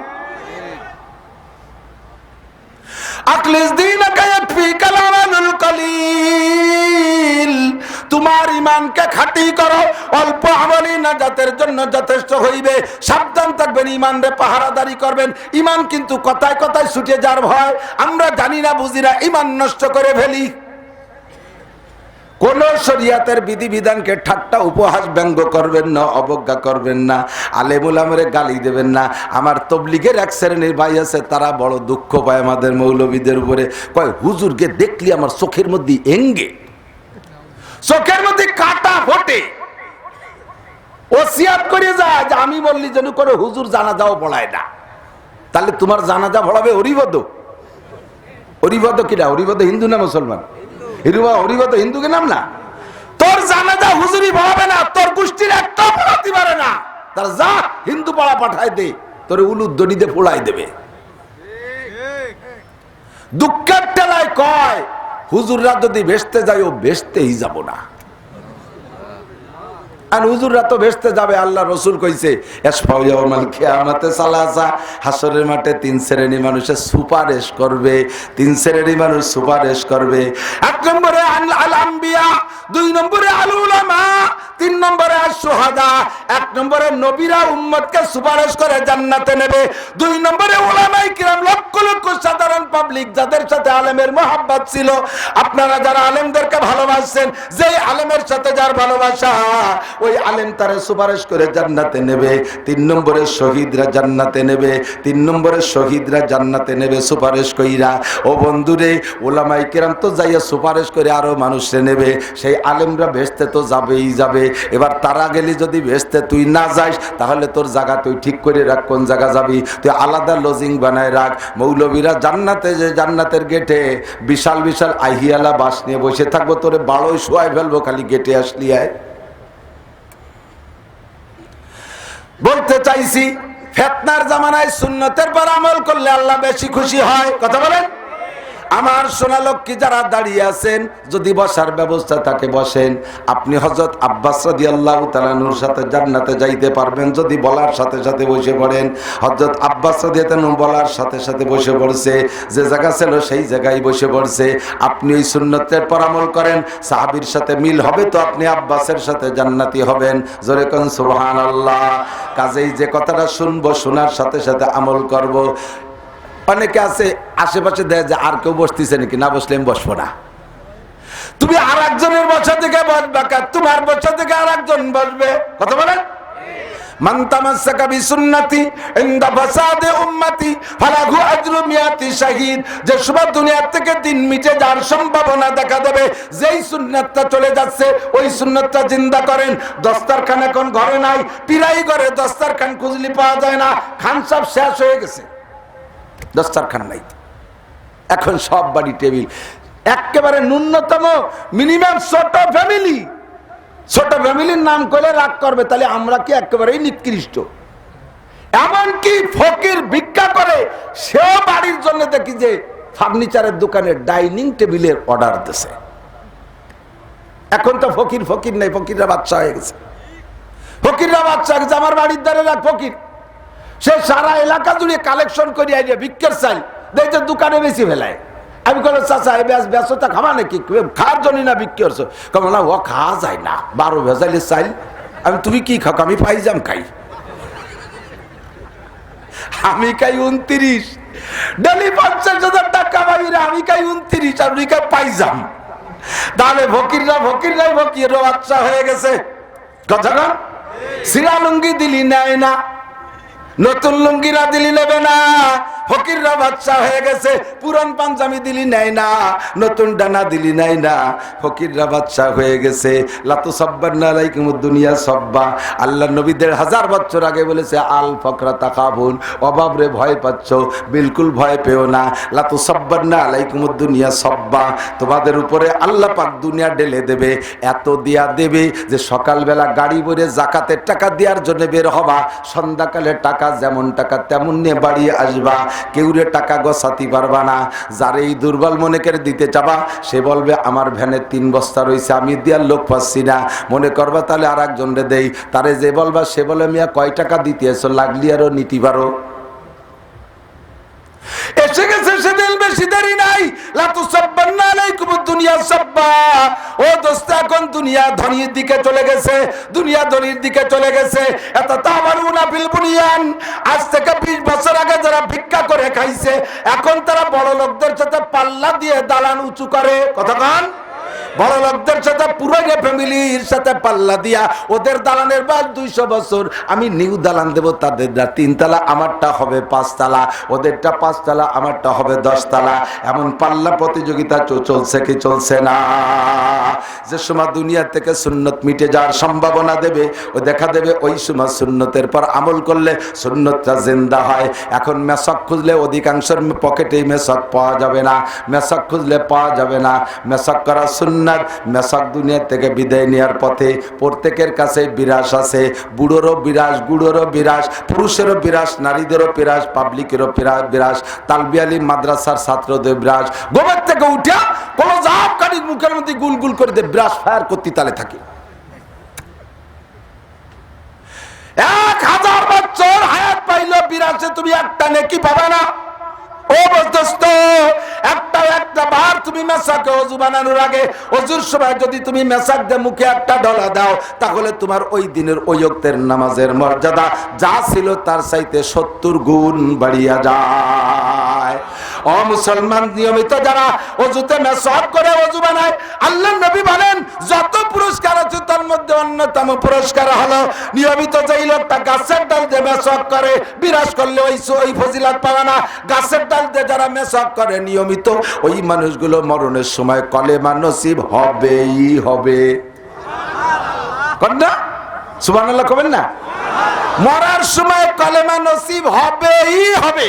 তোমার ইমানকে খাঁটি করো, অল্প আমলি নাজাতের জন্য যথেষ্ট হইবে। সাবধান থাকবেন, ইমান রে পাহারাদারি করবেন। ইমান কিন্তু কথায় কথায় ছুটে যার ভয়, আমরা জানি না বুঝি না, ইমান নষ্ট করে ফেলি। কোন শরিয়াতের বিধিবিধানকে ঠাট্টা উপহাস ব্যঙ্গ করবেন না, অবজ্ঞা করবেন না, আলেমুল আমরে গালি দেবেন না। আমার তবলিগের এক শ্রেণীর ভাই আছে, তারা বড় দুঃখ পায় আমাদের মৌলবীদের উপরে। কয় হুজুরকে দেখলি আমার চোখের মধ্যে এঙ্গে, চোখের মধ্যে কাটা ফোটে। ওসিয়াত করে যায় যে আমি বললি যেন করে হুজুর জানাজাও পড়ায় না। তাহলে তোমার জানাজা পড়াবে হরিবদ? হরিবদ কিনা? হরিবদ হিন্দু না মুসলমান? হরিবদ হিন্দুকে নাম না। তোর জানাজা হুজুরি পড়াবে না, তোর গোষ্ঠীর একটা পড়াতে পারে না। তার যা হিন্দু পাড়া পাঠায় দে, তোর উলুধ্বনিতে পোড়াই দেবে। দুঃখের টেলায় কয় হুজুররা যদি বেসতে যায়, ও বেসতেই যাব না। আর হুজুররা তো বেসতে যাবে। আল্লাহ রসুল কইছে হাসরের মাঠে তিন শ্রেণী মানুষের সুপারিশ করবে, তিন শ্রেণী মানুষ সুপারিশ করবে। এক নম্বরে আল আম্বিয়া, দুই নম্বরে আল উলামা, তিন নম্বরে আল শুহাদা। এক নম্বরে নবীরা উম্মতকে সুপারিশ করে জান্নাতে নেবে। দুই নম্বরে উলামায়ে কিরাম, লক্ষ লক্ষ সাধারণ পাবলিক যাদের সাথে আলেমের মহব্বত ছিল। আপনারা যারা আলেমদেরকে ভালোবাসেন, যেই আলেমের সাথে যার ভালোবাসা, ওই আলেম তারে সুপারিশ করে জান্নাতে নেবে। তিন নম্বরে শহীদরা জান্নাতে নেবে, তিন নম্বরে শহীদরা জান্নাতে নেবে সুপারিশ কইরা। ও বন্ধুরে, উলামায়ে কিরাম তো যাইয়া সুপারিশ করে আরো মানুষে নেবে, সেই আলেমরা বেহেশতে তো যাবেই যাবে। এবার তারা গেলি যদি বেহেশতে তুই না যাস, তাহলে তোর জায়গা তুই ঠিক করে রাখ, কোন জায়গা যাবি। তুই আলাদা লজিং বানায় রাখ। মৌলবীরা জান্নাতে যে জান্নাতের গেটে বিশাল বিশাল আহিয়ালা বাস নিয়ে বসে থাকবো, তোরে বাড়োই শোয়াই ফেলবো, খালি গেটে আসলি আয়। বলতে চাইছি, ফিতনার জামানায় সুন্নতের পর আমল করলে আল্লাহ বেশি খুশি হয়। কথা বলেন। আমার সোনা লক্ষ্মী যারা দাঁড়িয়ে আছেন, যদি বসার ব্যবস্থা থাকে বসেন। আপনি হযরত আব্বাস রাদিয়াল্লাহু তাআলা নূর সাথে জান্নাতে যাইতে পারবেন যদি বলার সাথে সাথে বসে পড়েন। হযরত আব্বাস রাদিয়াল্লাহু তাআলা বলার সাথে সাথে বসে পড়ছে, যে জায়গা ছিল সেই জায়গায় বসে পড়ছে। আপনি ওই সুন্নতের পর আমল করেন, সাহাবীর সাথে মিল হবে তো আপনি আব্বাসের সাথে জান্নাতি হবেন। জোরে কোন সুবহানাল্লাহ। কাজেই যে কথাটা শুনবো, শোনার সাথে সাথে আমল করব। অনেকে আছে আশেপাশে দেয় যে আর কেউ বসতেছে নাকি, না বসলে আমি বসবো না। তুমি আর একজনের বসা থেকে বসবা, তোমার বসা থেকে আর একজন বসবে। কথা বলেন। মান তামাসসাকা বিসুন্নতি ইনদা ফাসাদে উম্মতি ফালাহু আজরু মিয়াতি শাহীদ। যে সব দুনিয়া থেকে দিন মিটে যাওয়ার সম্ভাবনা দেখা দেবে, যেই সুন্নাতটা চলে যাচ্ছে ওই সুন্নাতটা জিন্দা করেন। দস্তারখান এখন ঘরে নাই, পিরাই ঘরে দস্তারখান খুঁজলি পাওয়া যায় না। খান সব শেষ হয়ে গেছে, দস্তারখান নাই। এখন সব বাড়ি টেবিল, একেবারে ন্যূনতম মিনিমাম ছোট ফ্যামিলি। ছোট ফ্যামিলির নাম করে রাগ করবে, তাহলে আমরা কি একেবারেই নিকৃষ্ট? এমনকি ফকির ভিক্ষা করে সেও বাড়ির জন্য দেখি যে ফার্নিচারের দোকানে ডাইনিং টেবিলের অর্ডার দিছে। এখন তো ফকির ফকির নাই, ফকিররা বাচ্চা হয়ে গেছে। ফকিররা বাচ্চা হয়ে গেছে। আমার বাড়ির দ্বারে এক ফকির, সে সারা এলাকা জুড়ে কালেকশন করে আইডিয়া ভিক্ষের চাল দেখতে দোকানে বেশি ফেলায়। আমি বলো চাচা এই ব্যস্ততা খাওয়া নাকি, খাওয়ার জন্য না বিক্রি করছো? কম না, ও খাওয়া যায় না, 12 ভেজালের চাল। আমি তুমি কি খাও? আমি পাইজাম খাই, আমি খাই 29, ডেলি 50,000 টাকা পাইরা আমি খাই 29, আর উনি খাই পাইজাম। তাহলে ফকিররা ফকিররাই ফকির বাচ্চা হয়ে গেছে। কথা না? সিরা লুঙ্গি দিলি নেয় না, নতুন লুঙ্গিরা দিলি নেবে না। ফকিররা বাদশা হয়ে গেছে, পুরান পাঞ্জাবি দিলি নাই না, নতুন ডানা দিলি নাই না, ফকিররা বাদশা হয়ে গেছে। লাতু সাব্বান্না আলাইকুমুদ দুনিয়া সাব্বা। আল্লাহ নবী ১,৫০০ বছর আগে বলেছে আল ফকরা তাকাবুন, অভাবরে ভয় পাচ্ছ, বিলকুল ভয় পেও না। লাতু সাব্বান্না আলাইকুমুদ দুনিয়া সাব্বা, তোমাদের উপরে আল্লাহ পাক দুনিয়া ঢেলে দেবে, এত দিয়া দেবে যে সকালবেলা গাড়ি ভরে জাকাতের টাকা দেওয়ার জন্য বের হবা, সন্ধ্যাকালে টাকা যেমন টাকা তেমন নিয়ে বাড়ি আসবা, কেউরে টাকা গোছাতে পারবা না। যার এই দুর্বল মনে করে দিতে চাবা সে বলবে আমার ভ্যানে ৩ বস্তা রয়েছে, আমি দেওয়ার লোক পাচ্ছি না, মনে করবা তাহলে আর একজনরে দেই। তারে যে বলবা সে বলে মিয়া কয় টাকা দিতে এসো, লাগলি আরো নিতে পারো। এসে গেছে সেদিন, বেশি দেরি নাই। লাতু সাব্বান্না আলাইকুমুদ দুনিয়া সাব্বা। ও দোস্ত, এখন দুনিয়া ধনীর দিকে চলে গেছে, দুনিয়া ধনীর দিকে চলে গেছে। এত তাবারুনা বিল বুনিয়ান, আজ থেকে 20 বছর আগে যারা ভিক্ষা করে খাইছে এখন তারা বড় লোকদের সাথে পাল্লা দিয়ে দালান উঁচু করে। কতক্ষণ বড় লোকদের সাথে পুরো ফ্যামিলির সাথে পাল্লা দিয়া ওদের দালানের বাদ 200 বছর, আমি নিউ দালান দেব, তাদের 3 তলা, আমারটা হবে 5 তলা, ওদেরটা 5 তলা, আমারটা হবে 10 তলা। এমন পাল্লা প্রতিযোগিতা চলছে কি চলছে না? যে সময় দুনিয়া থেকে সুন্নত মিটে যাওয়ার সম্ভাবনা দেবে, ও দেখা দেবে ওই সময় সুন্নতের পর আমল করলে সুন্নতটা জিন্দা হয়। এখন মেসক খুঁজলে অধিকাংশের পকেটেই মেসক পাওয়া যাবে না, মেসক খুঁজলে পাওয়া যাবে না। মেসক করা সুন্নত, মেসক দুনিয়া থেকে বিদায় নেওয়ার পথে প্রত্যেকের কাছে বিরাস আছে, বুড়োরও বিরাস, গুড়োরও বিরাস, পুরুষেরও বিরাস, নারীদেরও বিরাস, পাবলিকেরও বিরাস, তালবিয়ালি মাদ্রাসার ছাত্রদের বিরাস। গোবর থেকে উঠা কোনো জাপ কাঠির মুখের মধ্যে গুল গুল করে দিয়ে বিরাস ফায়ার করতে তালে থাকে। 1000 বছর হায়াত পাইলো, বিরাসে তুমি একটা নেকি পাবে না। ও দোস্ত, একটা বার তুমি মেসাকে ওযু বানানোর আগে ওযুর সময় যদি তুমি মেসাক দিয়ে মুখে একটা ডলা দাও, তাহলে তোমার ওই দিনের ওই ওয়াক্তের নামাজের মর্যাদা যা ছিল তার চাইতে 70 গুণ বাড়িয়া যায়। ও মুসলমান, নিয়মিত যারা ওযুতে মেসাক করে ওযু বানায়, আল্লাহর নবী বলেন যত পুরস্কার আছে তার মধ্যে অন্যতম পুরস্কার হলো নিয়মিত যেই লোকটা গাছের ডাল দিয়ে মেসাক করে, বিরাস করলে ওই ফজিলত পাবে না। গাছের ডাল দিয়ে যারা মেসাক করে নিয়মিত, ওই মানুষগুলো মরণের সময় কলেমা নসিব হবেই হবে। কন্যা সুবহানাল্লাহ কবেন না? মরার সময় কলেমা নসিব হবেই হবে।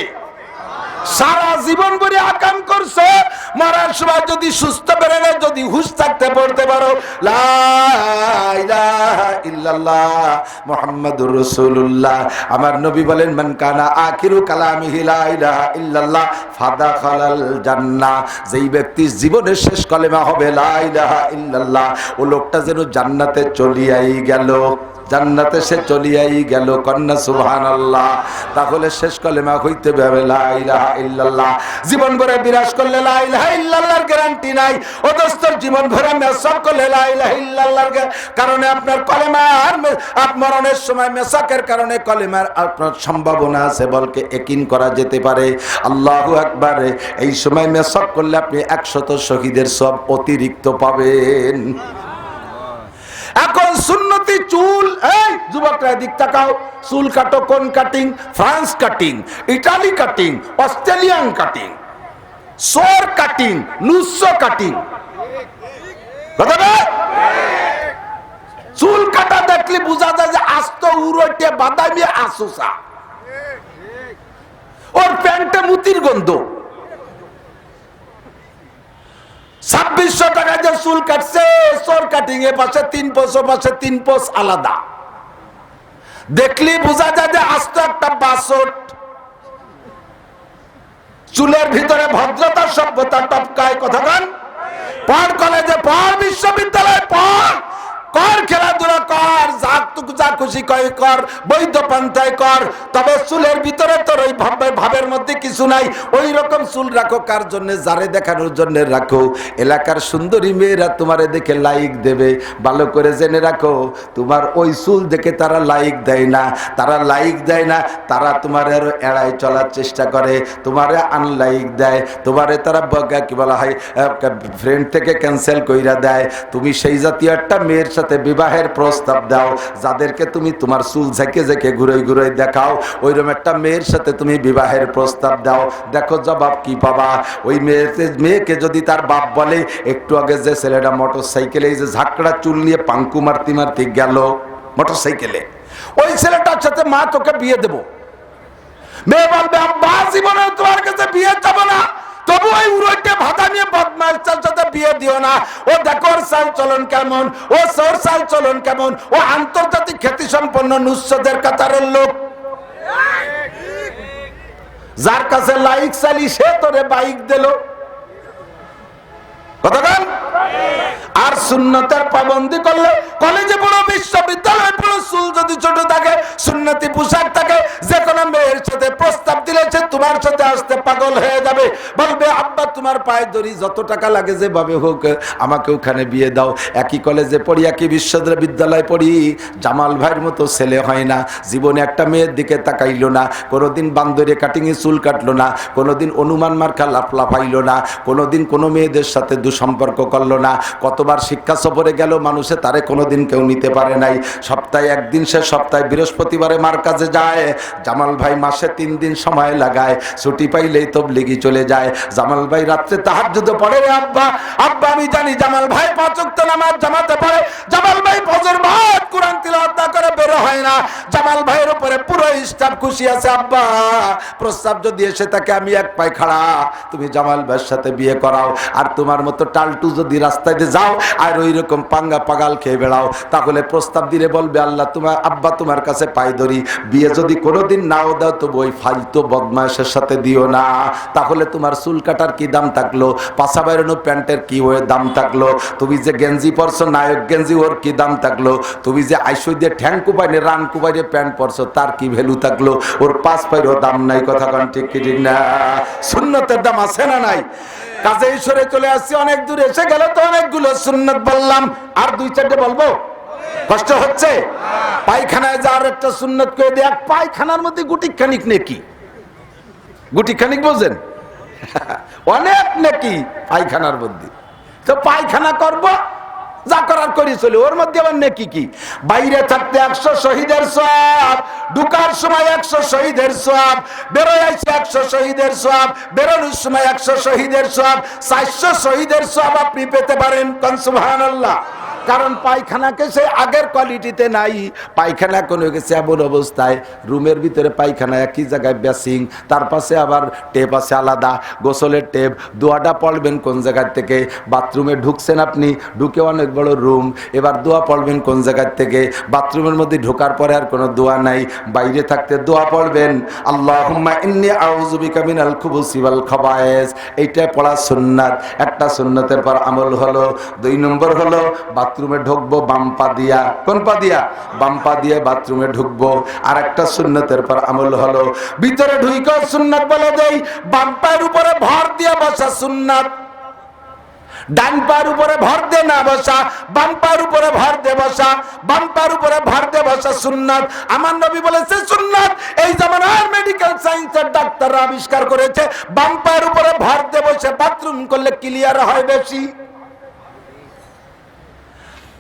সারা জীবন ভরে আকাম করছো, মরার সময় যদি সুস্থ বেরোলে, যদি হুঁশ থাকতে পড়তে পারো লা ইলাহা ইল্লাল্লাহ মুহাম্মাদুর রাসূলুল্লাহ। আমার নবী বলেন মান কানা আখিরু কালামিহি লা ইলাহা ইল্লাল্লাহ ফাদাখালাল জান্নাহ। যেই ব্যক্তির জীবনের শেষ কলেমা হবে লা ইলাহা ইল্লাল্লাহ, ও লোকটা যেন জান্নাতে চলিয়াই গেল, জান্নাতে সে চলিয়াই গেল। কন্যা সুবহানাল্লাহ। তাহলে শেষ কলেমা হইতে হবে লা ইলাহা ইল্লাল্লাহ। জীবন ভরে বিরাজ করলে লা ইলাহা ইল্লাল্লাহর গ্যারান্টি নাই। ও দোস্তর, জীবন ভরে মেসাক করলে লা ইলাহা ইল্লাল্লাহর কারণে আপনার কলেমার মরণের সময় মেসাকের কারণে কলেমার আপনার সম্ভাবনা আছে, বলকে একিন করা যেতে পারে। আল্লাহু আকবার। এই সময় মেসাক করলে আপনি 100 শহীদের সব অতিরিক্ত পাবেন। এখন সুন্নতি চুল, এই যুবকরা দিক তাকাও, চুল কাটো। কোন cutting? France cutting, Italy cutting, Australian cutting, সোর কাটিং, লুসো কাটিং। চুল কাটা দেখলে বোঝা যায় যে আস্ত উড়ে বাদামি আসুসা, ওর প্যান্টে মুতির গন্ধ। 2600 টাকা যে চুল কাটছে সোর কাটিং, এ পাশে 3 পোষ, পাশে 3 পোষ আলাদা, দেখলি বোঝা যায় যে আস্ত একটা বাসট। চুলের ভিতরে ভদ্রতা সভ্যতা টপকায়। কথা গান পড়, কলেজে পড়, বিশ্ববিদ্যালয়ে পড়, কর খেলাধুলা কর, যা খুশি কর, বৈধ পন্থায় কর, তবে চুলের ভিতরে তোর ওই ভাবের মধ্যে কিছু নাই। ওই রকম চুল রাখো কার জন্য? যারে দেখানোর জন্য রাখো। এলাকার সুন্দরী মেয়েরা তোমারে দেখে লাইক দেবে, ভালো করে জেনে রাখো। তোমার ওই চুল দেখে তারা লাইক দেয় না, তারা লাইক দেয় না, তারা তোমার আরো এড়াই চলার চেষ্টা করে, তোমারে আনলাইক দেয়, তোমারে তারা কি বলা হয় ফ্রেন্ড থেকে ক্যান্সেল কইরা দেয়। তুমি সেই জাতীয় একটা মেয়ের সাথে বিবাহের প্রস্তাব দাও, যাদেরকে তুমি তোমার চুল ঝেঁকে ঝেঁকে ঘুরে ঘুরে দেখাও, ওইরকম একটা মেয়ের সাথে তুমি বিবাহের প্রস্তাব দাও, দেখো জবাব কি পাবা। ওই মেয়েকে যদি তার বাপ বলে, একটু আগে যে ছেলেটা মোটর সাইকেলে এই যে ঝাঁকড়া চুল নিয়ে পাঙ্কু মারতে মারতে গেল মোটর সাইকেলে, ওই ছেলেটার সাথে মা তোকে বিয়ে দেবো। মেয়ে বলবে আব্বা জীবনে তোমার কাছে বিয়ে যাবো না, তবু ওই উড়োটে ভাতা নিয়ে বদমাইশের সাথে বিয়ে দিও না। ও দেখো ওর চাল চলন কেমন, ও সর চাল চলন কেমন, ও আন্তর্জাতিক খ্যাতি সম্পন্ন নুসরতের কাতারের লোক। যার কাছে লাইক চালি সে তোরে বাইক দিল, কতক্ষণ। আর সুন্নতের পাবন্দি করলে, কলেজে পড়ো বিশ্ববিদ্যালয়ে পড়ো, চুল যদি ছোট থাকে, সুন্নতি পোশাক থাকে, যে কোনো মেয়ের সাথে প্রস্তাব দিলে সে তোমার সাথে আসতে পাগল হয়ে যাবে, বলবে আব্বা তোমার পায়ে ধরি, যত টাকা লাগে যেভাবে হোক আমাকে ওখানে বিয়ে দাও। একই কলেজে পড়ি, একই বিশ্ববিদ্যালয়ে পড়ি, জামাল ভাইয়ের মতো ছেলে হয় না, জীবনে একটা মেয়ের দিকে তাকাইলো না, কোনোদিন বান্দরে কাটিংয়ে চুল কাটলো না, কোনোদিন অনুমান মার্কা লাফলাফাইলো না, কোনোদিন কোনো মেয়েদের সাথে দুঃসম্পর্ক করলো না। কতবার শিক্ষা সফরে গেল মানুষে, তারে কোনোদিন কেউ নিতে পারে নাই। সপ্তাহে একদিন, সে সপ্তাহে বৃহস্পতিবারে মার কাছে যায়। জামাল ভাই মাসে 3 দিন সময় লাগায়, ছুটি পাইলেই তবলিগি চলে যায়। জামাল ভাই রাত্রে তাহাজ্জুদে পড়ে, রে আব্বা, আব্বা আমি জানি জামাল ভাই 5 ওয়াক্ত নামাজ জামাতে পড়ে, জামাল ভাই ফজর বাদ কোরআন তিলাওয়াত না করে বের হয় না। জামাল ভাইয়ের উপরে পুরো স্টাফ খুশি আছে। আব্বা প্রস্তাব যদি এসে থাকে আমি এক পায়ে খাড়া, তুমি জামাল ভাইয়ের সাথে বিয়ে করাও। আর তোমার মতো টালটু যদি রাস্তায় দিয়ে যাও আর ওই রকম পাঙ্গা পাগাল খেয়ে বেড়াও, তাহলে প্রস্তাব দিলে বলবে আল্লাহ তোমার আব্বা তোমার কাছে পায়ে ধরি, বিয়ে যদি কোনোদিন নাও দাও তো বই ফালতু বদমাইশের সাথে দিও না। তাহলে তোমার চুল কাটার কি দাম থাকলো, পাছা বেরোনো প্যান্টের কি ওর দাম থাকলো, তুমি যে গেঞ্জি পরছো নায়ক গেঞ্জি ওর কি দাম থাকলো, তুমি যে আইসো দিয়ে ঠ্যাং কুপাইনে রান কুপাইনে প্যান্ট পরছো তার কি ভ্যালু থাকলো, ওর 5 পায়েরও দাম নাই। কথা কান ঠিক কি ঠিক না? সুন্নতের দাম আছে না নাই? কাজে ঈশ্বরে চলে আসছি, অনেক দূর এসে গেল তো অনেকগুলো সুন্নত বললাম, আর 2-4টে বলবো, কষ্ট হচ্ছে? পায়খানায় যাওয়ার একটা সুন্নত করে দেখ, পায়খানার মধ্যে গুটি খানিক নেকি, গুটি খানিক বোঝেন, অনেক নেকি পায়খানার মধ্যে। তো পায়খানা করব, যা করার করি চলে, ওর মধ্যে আবার নেকি কি? বাইরে থাকতে 100 শহীদের সওয়াব, ঢুকার সময় 100 শহীদের সওয়াব, বেরোয় আসছে 100 শহীদের সওয়াব, বেরোনোর সময় 100 শহীদের সওয়াব, 400 শহীদের সওয়াব আপনি পেতে পারেন। কোন সুবহানাল্লাহ। কারণ পায়খানাকে সে আগের কোয়ালিটিতে নাই, পায়খানা কোনো গেছে এমন অবস্থায়, রুমের ভিতরে পায়খানা একই জায়গায় বেসিং, তার পাশে আবার টেপ আছে আলাদা, গোসলের টেপ, দোয়াটা পড়বেন কোন জায়গার থেকে, বাথরুমে ঢুকছেন আপনি, ঢুকে অনেক বড় রুম, এবার দোয়া পড়বেন কোন জায়গার থেকে, বাথরুমের মধ্যে ঢোকার পরে আর কোনো দোয়া নাই, বাইরে থাকতে দোয়া পড়বেন আল্লাহুম্মা ইন্নী আউযু বিকা মিনাল খুবুসি ওয়াল খাবায়েস, এইটা পড়া সুন্নাত। একটা সুন্নতের পর আমল হলো। 2 নম্বর হলো বাথরুমে ঢুকবো বাম পা দিয়া, কোন পা দিয়া? বাম পা দিয়ে বাথরুমে ঢুকবো। আর একটা সুন্নতের পর আমল হলো, ভিতরে ঢুইকে সুন্নাত বলে দেই, বাম পায়ের উপরে ভর দিয়ে বসা সুন্নাত, ডান পায়ের উপরে ভর দিয়ে না বসা, বাম পায়ের উপরে ভর দিয়ে বসা, বাম পায়ের উপরে ভর দিয়ে বসা সুন্নাত। আমার নবী বলেছে সুন্নাত, এই জামানার মেডিকেল সায়েন্সের ডাক্তাররা আবিষ্কার করেছে, বাম পায়ের উপরে ভর দিয়ে বসে বাথরুম করলে ক্লিয়ার হয় বেশি।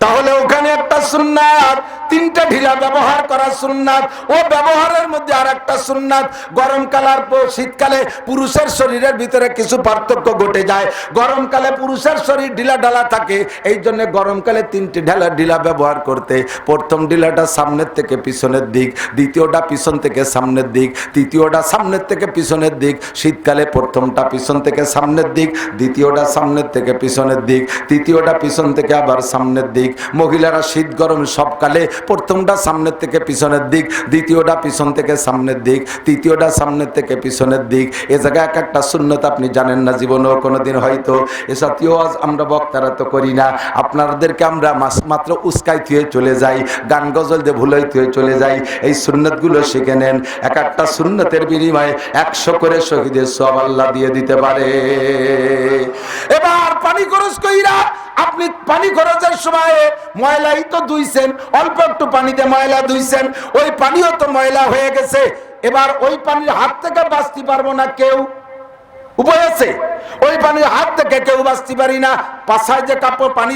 তাহলে ওখানে একটা সুন্নাত, 3টা ঢিলা ব্যবহার করা সুন্নাত, ও ব্যবহারের মধ্যে আর একটা সুন্নাত। গরমকাল আর শীতকালে পুরুষের শরীরের ভিতরে কিছু পার্থক্য ঘটে যায়। গরমকালে পুরুষের শরীর ঢিলা ঢালা থাকে, এই জন্য গরমকালে 3টি ঢিলা ব্যবহার করতে। প্রথম ঢিলাটা সামনের থেকে পিছনের দিক, দ্বিতীয়টা পিছন থেকে সামনের দিক, তৃতীয়টা সামনের থেকে পিছনের দিক। শীতকালে প্রথমটা পিছন থেকে সামনের দিক, দ্বিতীয়টা সামনের থেকে পিছনের দিক, তৃতীয়টা পিছন থেকে আবার সামনের দিক। মহিলারা শীত গরম সবকালে প্রথমটা সামনের থেকে পিছনের দিক, দ্বিতীয়টা পিছন থেকে সামনের দিক, তৃতীয়টা সামনের থেকে পিছনের দিক। এ জায়গায় এক একটা সুন্নত আপনি জানেন না, জীবনেও কোনোদিন হয়তো এসাথীয় আজ আমরা বক্তারা তো করি না, আপনাদেরকে আমরা মাত্র উস্কাই থুয়ে চলে যাই, গান গজল দিয়ে ভুলাই থুয়ে চলে যাই। এই সুন্নতগুলো শিখে নেন, এক একটা সুন্নতের বিনিময়ে 100 করে শহীদের সওয়াব আল্লাহ দিয়ে দিতে পারে। এবার পানি খরচ কইরা, আপনি পানি খরচের সময় ময়লাই তো ধুইছেন, অল্প একটু পানিতে ময়লা ধুইছেন, ওই পানিও তো ময়লা হয়ে গেছে। এবার ওই পানির হাত থেকে বাঁচতে পারবো না কেউ, উপায় আছে? ওই পানির হাত থেকে কেউ বাঁচতে পারি না। পাশায় যে কাপড় পানি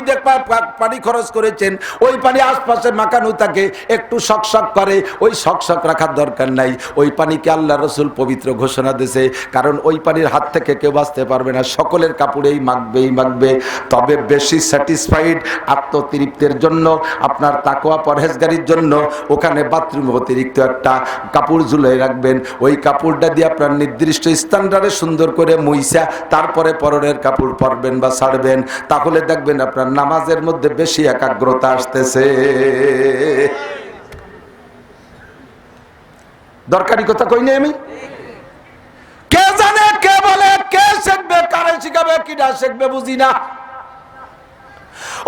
পানি খরচ করেছেন, ওই পানি আশপাশে মাখানো থাকে, একটু শকশক করে, ওই শকশক রাখার দরকার নাই। ওই পানিকে আল্লাহ রসুল পবিত্র ঘোষণা দিয়েছে, কারণ ওই পানির হাত থেকে কেউ বাঁচতে পারবে না, সকলের কাপড়েই মাখবে। তবে বেশি স্যাটিসফাইড, আত্মতৃপ্তির জন্য, আপনার তাকওয়া পরহেজগারির জন্য ওখানে বাথরুমে অতিরিক্ত একটা কাপড় ঝুলিয়ে রাখবেন। ওই কাপড়টা দিয়ে আপনার নির্দিষ্ট স্ট্যান্ডার্ডে সুন্দর করে মুইসা তারপরে পরনের কাপড় পরবেন বা ছাড়বেন, তাহলে দেখবেন আপনার নামাজের মধ্যে বেশি একাগ্রতা আসতেছে। দরকারি কথা কইনি আমি? কে জানে, কে বলে, কে শিখবে, কারে শিখাবে, কিডা শিখবে বুঝি না।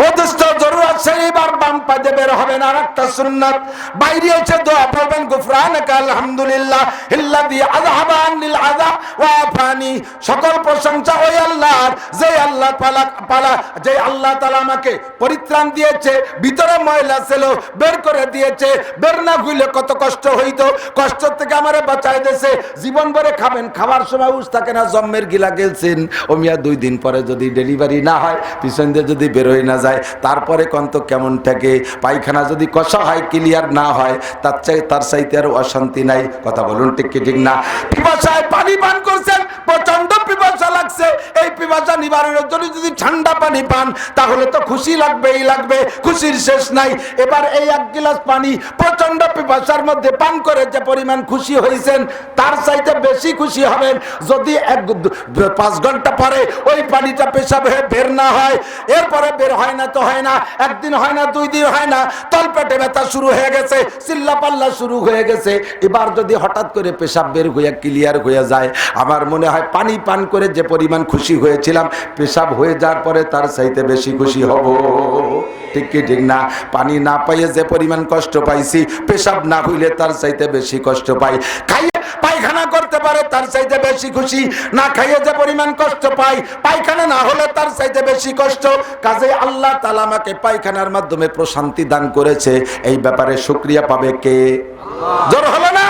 অদৃষ্ট জরুরত সেইবার বাম পায়ে বের হবেন। আর একটা সুন্নাত বাইরে হচ্ছে দোয়া পড়বেন, গুফরানাকা আলহামদুলিল্লাহ ইল্লাযী আযহাবা আনিল আযা ওয়া আফানি। সকল প্রশংসা ওই আল্লাহর, যে আল্লাহ যে আল্লাহ তাআলা আমাকে পরিত্রাণ দিয়েছে, ভিতরে ময়লা ছিল বের করে দিয়েছে। বের না হইলে কত কষ্ট হইতো, কষ্ট থেকে আমারে বাঁচায় দিয়েছে। জীবন ভরে খাবেন, খাওয়ার সময় উস থাকে না, জম্মের গিলা গেলছেন। ও মিয়া 2 দিন পরে যদি ডেলিভারি না হয়, পিছন দিয়ে যদি বেরোয় না যায়, তারপরে কন্ত কেমন থাকে। পায়খানা যদি কষা হয়, ক্লিয়ার না হয়, তার চাইতে আর অশান্তি নাই। কথা বলুন ঠিক কি ঠিক না? পিপাসায় পানি পান করছেন, প্রচন্ড পিপাসা লাগছে, এই পিপাসা নিবারণের জন্য যদি ঠান্ডা পানি পান, তাহলে তো খুশি লাগবেই লাগবে, খুশির শেষ নাই। এবার এই 1 গ্লাস পানি প্রচন্ড পিপাসার মধ্যে পান করে যে পরিমাণ খুশি হয়েছেন, তার চাইতে বেশি খুশি হবেন যদি 5 ঘন্টা পরে ওই পানিটা পেশাব হয়ে বের না হয়। এরপরে বের হয় না তো হয় না, 1 দিন হয় না, 2 দিন হয় না, তলপেটে ব্যথা শুরু হয়ে গেছে, চিল্লা পাল্লা শুরু হয়ে গেছে। এবার যদি হঠাৎ করে পেশাব বের হয়ে ক্লিয়ার হয়ে যায়, আমার মনে হয় পানি পান করে যে পরিমাণ খুশি হয়েছিলাম, পেশাব হয়ে যাওয়ার পরে তার চাইতে বেশি খুশি হব। ঠিক কি ঠিক না? পানি না পাইয়ে যে পরিমাণ কষ্ট পাইছি, পেশাব না হইলে তার চাইতে বেশি কষ্ট পাই। খাইয়ে পায়খানা করতে পারে, তার চাইতে বেশি খুশি। না খাইয়ে যে পরিমাণ কষ্ট পাই, পায়খানা না হলে তার চাইতে বেশি কষ্ট। কাজে আল্লাহ তাআলা আমাকে পায়খানার মাধ্যমে প্রশান্তি দান করেছে, এই ব্যাপারে শুকরিয়া পাবে কে? জোর হলো না?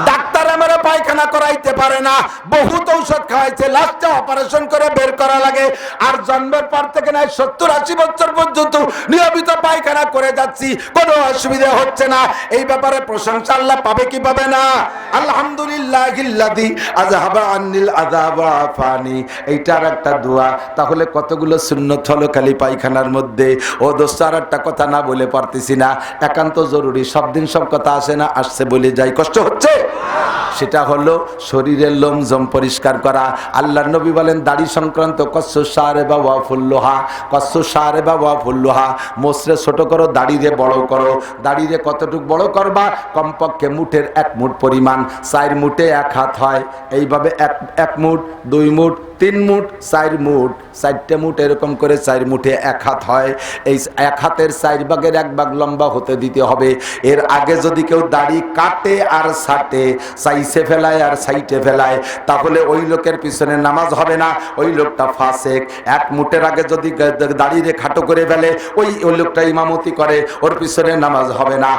ডাক্তার আমারে পায়খানা করাইতে পারে না, বহুত ঔষধ খাওয়াইছে, লাস্টে অপারেশন করে বের করা লাগে। আর জন্মের পর থেকে নাই 70-80 বছর পর্যন্ত নিয়মিত পায়খানা করে যাচ্ছি, কোনো অসুবিধা হচ্ছে না। এই ব্যাপারে প্রশংসা আল্লাহ পাবে কি পাবে না? আলহামদুলিল্লাহিল্লাযী আযহাবা আনিল আযা ওয়া আফানি, এইটার একটা দোয়া। তাহলে কতগুলো সুন্নত হলো খালি পায়খানার মধ্যে। ও দোস্ত, আর একটা কথা না বলে পারতেছি না, একান্ত জরুরি। সব দিন সব কথা আসে না, আসছে বলে যাই, কষ্ট হচ্ছে। সেটা হলো শরীরের লোমজম পরিষ্কার করা। আল্লাহর নবী বলেন, দাড়ি সংক্রান্ত কসু শারেবা ওয়া ফুল্লুহা, কসু শারেবা ওয়া ফুল্লুহা, মোসরে ছোট করো, দাড়িরে বড় করো। দাড়িরে কতটুক বড় করবা? কমপক্ষে মুঠের 1 মুঠ পরিমাণ, 4 মুঠে 1 হাত হয়। এইভাবে 1 মুঠ, 2 মুঠ, 3 মুঠ, 4 মুঠ, 4টে মুঠ, এরকম করে 4 মুঠে 1 হাত হয়। এই 1 হাতের 4 ভাগের 1 ভাগ লম্বা হতে দিতে হবে। এর আগে যদি কেউ দাড়ি কাটে আর ছাটে, চাইছে ফেলায় আর সাইটে ফেলায়, তাহলে ওই লোকের পিছনে নামাজ হবে না, ওই লোকটা ফাসেক। 1 মুঠের আগে যদি দাড়িরে খাটো করে ফেলে, ওই লোকটা ইমামতি করে, ওর পিছনে নামাজ হবে না।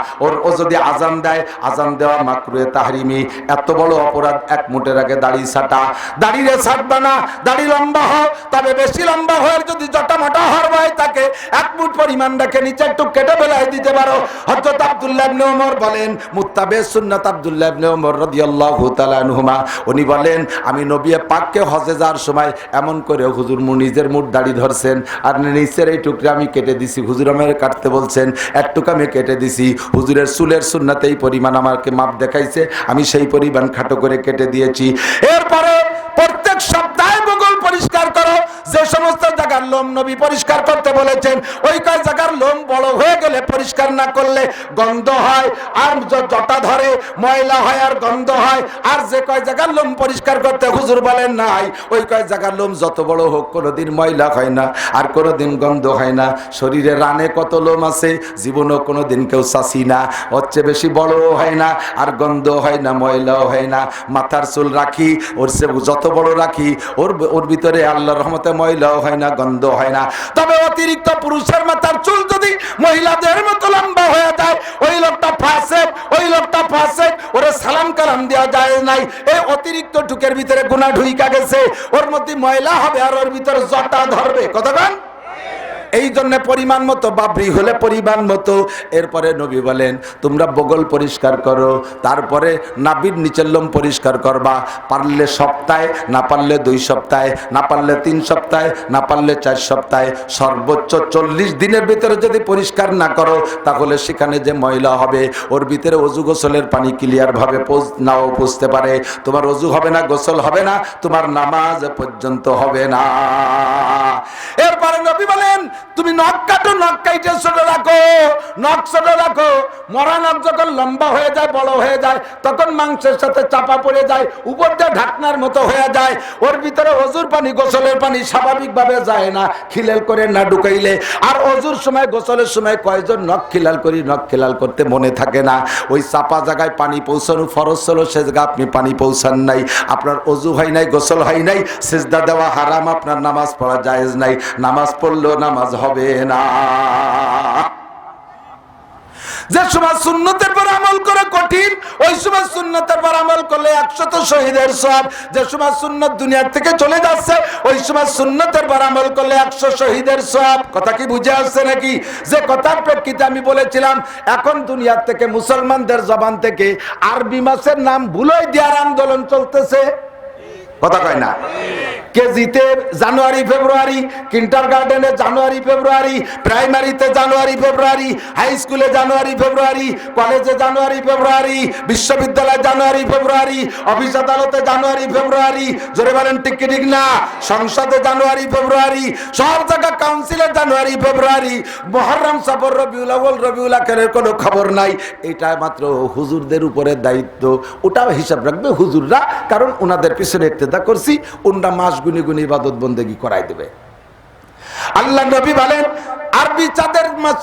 ও যদি আজান দেয়, আজান দেওয়া মাকরুহে তাহরিমি। এত বড় অপরাধ 1 মুঠের আগে দাড়ি ছাটা। দাড়িরে ছাটবা না, দাড়ি লম্বা হোক, তবে বেশি লম্বা হয়ে যদি জটা মোটা হরবায় তাকে 1 মুঠ পরিমাণ রেখে নিচে একটু কেটে ফেলাই দিতে পারো। হযরত আব্দুল্লাহ ইবনে ওমর বলেন, মুত্তাবে সুন্নাত আব্দুল্লাহ ইবনে ওমর রাদিয়াল্লাহু তাআলা আনহুমা, উনি বলেন, আমি নবী পাককে হজে যাওয়ার সময় এমন করে হুজুর নিজের মুঠ দাড়ি ধরছেন, আর নিচের এই টুকরা আমি কেটে দিছি। হুজুর আমাকে কাটতে বলছেন, 1 টুকরা আমি কেটে দিছি। হুজুরের চুলের সুন্নাতে এই পরিমাণ আমাকে মাপ দেখাইছে, আমি সেই পরিমাণ খাটো করে কেটে দিয়েছি। এরপরে প্রত্যেক সপ্তাহে বগল পরিষ্কার করো। যে সমস্ত জায়গার লোম নবী পরিষ্কার করতে বলেছেন, ওই কয় জায়গার লোম বড় হয়ে গেলে পরিষ্কার না করলে গন্ধ হয়, আর জটা ধরে, ময়লা হয় আর গন্ধ হয়। আর যে কয় জায়গার লোম পরিষ্কার করতে হুজুর বলেন নাই, ওই কয় জায়গার লোম যত বড় হোক কোনোদিন ময়লা হয় না, আর কোনোদিন গন্ধ হয় না। শরীরে রানে কত লোম আছে, জীবনও কোনোদিন কেউ চাষি না, হচ্ছে বেশি বড়ও হয় না, আর গন্ধ হয় না, ময়লাও হয় না। মাথার চুল রাখি, ওর সে যত বড় রাখি, ওর ভিতরে আল্লাহর রহমতে ময়লাও হয় না, গন্ধ হয় না। তবে অতিরিক্ত পুরুষের মাথার চুল যদি মহিলাদের মতো লম্বা হয়ে যায়, ওই লোকটা ফাসেক, ওই লোকটা ফাসেক। ওরে সালাম কালাম সালাম দেওয়া যায় নাই। এই অতিরিক্ত টুকের ভিতরে গুনাহ ঢুইকা গেছে, ওর মধ্যে ময়লা হবে আর ওর ভিতরে জটা ধরবে। কথা বলেন। এই জন্য পরিমাণ মতো বাবরি হলে পরিমাণ মতো। এরপরে নবী বলেন তোমরা বগল পরিষ্কার করো, তারপরে নাভির নিচের লোম পরিষ্কার করবা, পারলে সপ্তাহে, না পারলে 2 সপ্তাহে, না পারলে 3 সপ্তাহে, না পারলে 4 সপ্তাহে, সর্বোচ্চ 40 দিনের ভিতরে যদি পরিষ্কার না করো তাহলে সেখানে যে ময়লা হবে ওর ভিতরে অজু গোসলের পানি ক্লিয়ার ভাবে নাও পৌঁছতে পারে। তোমার অজু হবে না, গোসল হবে না, তোমার নামাজ পর্যন্ত হবে না। এরপরে নবী বলেন তুমি নখ কাটো, নখ কাইটে ছোট রাখো, নখ ছোট রাখো। মরা নখ যখন লম্বা হয়ে যায়, বড় হয়ে যায়, তখন মাংসের সাথে চাপা পড়ে যায়, উপর দিয়ে ঢাকনার মতো হয়ে যায়, ওর ভিতরে অজুর পানি গোসলের পানি স্বাভাবিকভাবে যায় না, খিলাল করে না ঢুকাইলে। আর অজুর সময় গোসলের সময় কয়জন নখ খিলাল করি, নখ খিলাল করতে মনে থাকে না। ওই চাপা জায়গায় পানি পৌঁছানো ফরজ ছিল, সে জায়গায় আপনি পানি পৌঁছান নাই, আপনার অজু হয় নাই, গোসল হয় নাই, সিজদা দেওয়া হারাম, আপনার নামাজ পড়া জায়েজ নাই, নামাজ পড়লেও নামাজ হবে না। যে সময় সুন্নতের পর আমল করে কঠিন, ওই সময় সুন্নতের পর আমল করলে 100 শহীদের সওয়াব। যে সময় সুন্নত দুনিয়ার থেকে চলে যাচ্ছে, ওই সময় সুন্নতের পর আমল করলে 100 শহীদের সওয়াব। কথা কি বুঝে আসছে নাকি? যে কথার প্রেক্ষিতে আমি বলেছিলাম এখন দুনিয়ার থেকে মুসলমানদের জবান থেকে আরবি মাসের নাম ভুলাই দেওয়ার আন্দোলন চলতেছে। কথা কয় না? কেজিতে জানুয়ারি ফেব্রুয়ারি, কিন্ডারগার্টেনে জানুয়ারি ফেব্রুয়ারি, প্রাইমারিতে জানুয়ারি ফেব্রুয়ারি, হাই স্কুলে জানুয়ারি ফেব্রুয়ারি, কলেজে জানুয়ারি ফেব্রুয়ারি, বিশ্ববিদ্যালয়ে জানুয়ারি ফেব্রুয়ারি, অফিস আদালতে জানুয়ারি ফেব্রুয়ারি, জোরে বলেন ঠিক কি ঠিক না? সংসদে জানুয়ারি ফেব্রুয়ারি, সব জায়গা কাউন্সিলে জানুয়ারি ফেব্রুয়ারি, মুহররম সফর রবিউল আউয়াল রবিউল আখিরের কোনো খবর নাই। এটা মাত্র হুজুরদের উপরে দায়িত্ব, ওটাও হিসাব রাখবে হুজুররা, কারণ ওনাদের পিছনে ইক্তেদা করছি, ওনারা মাস গুনি গুনি ইবাদত বন্দেগী করাই দেবে। আল্লাহ নবী বলেন আরবি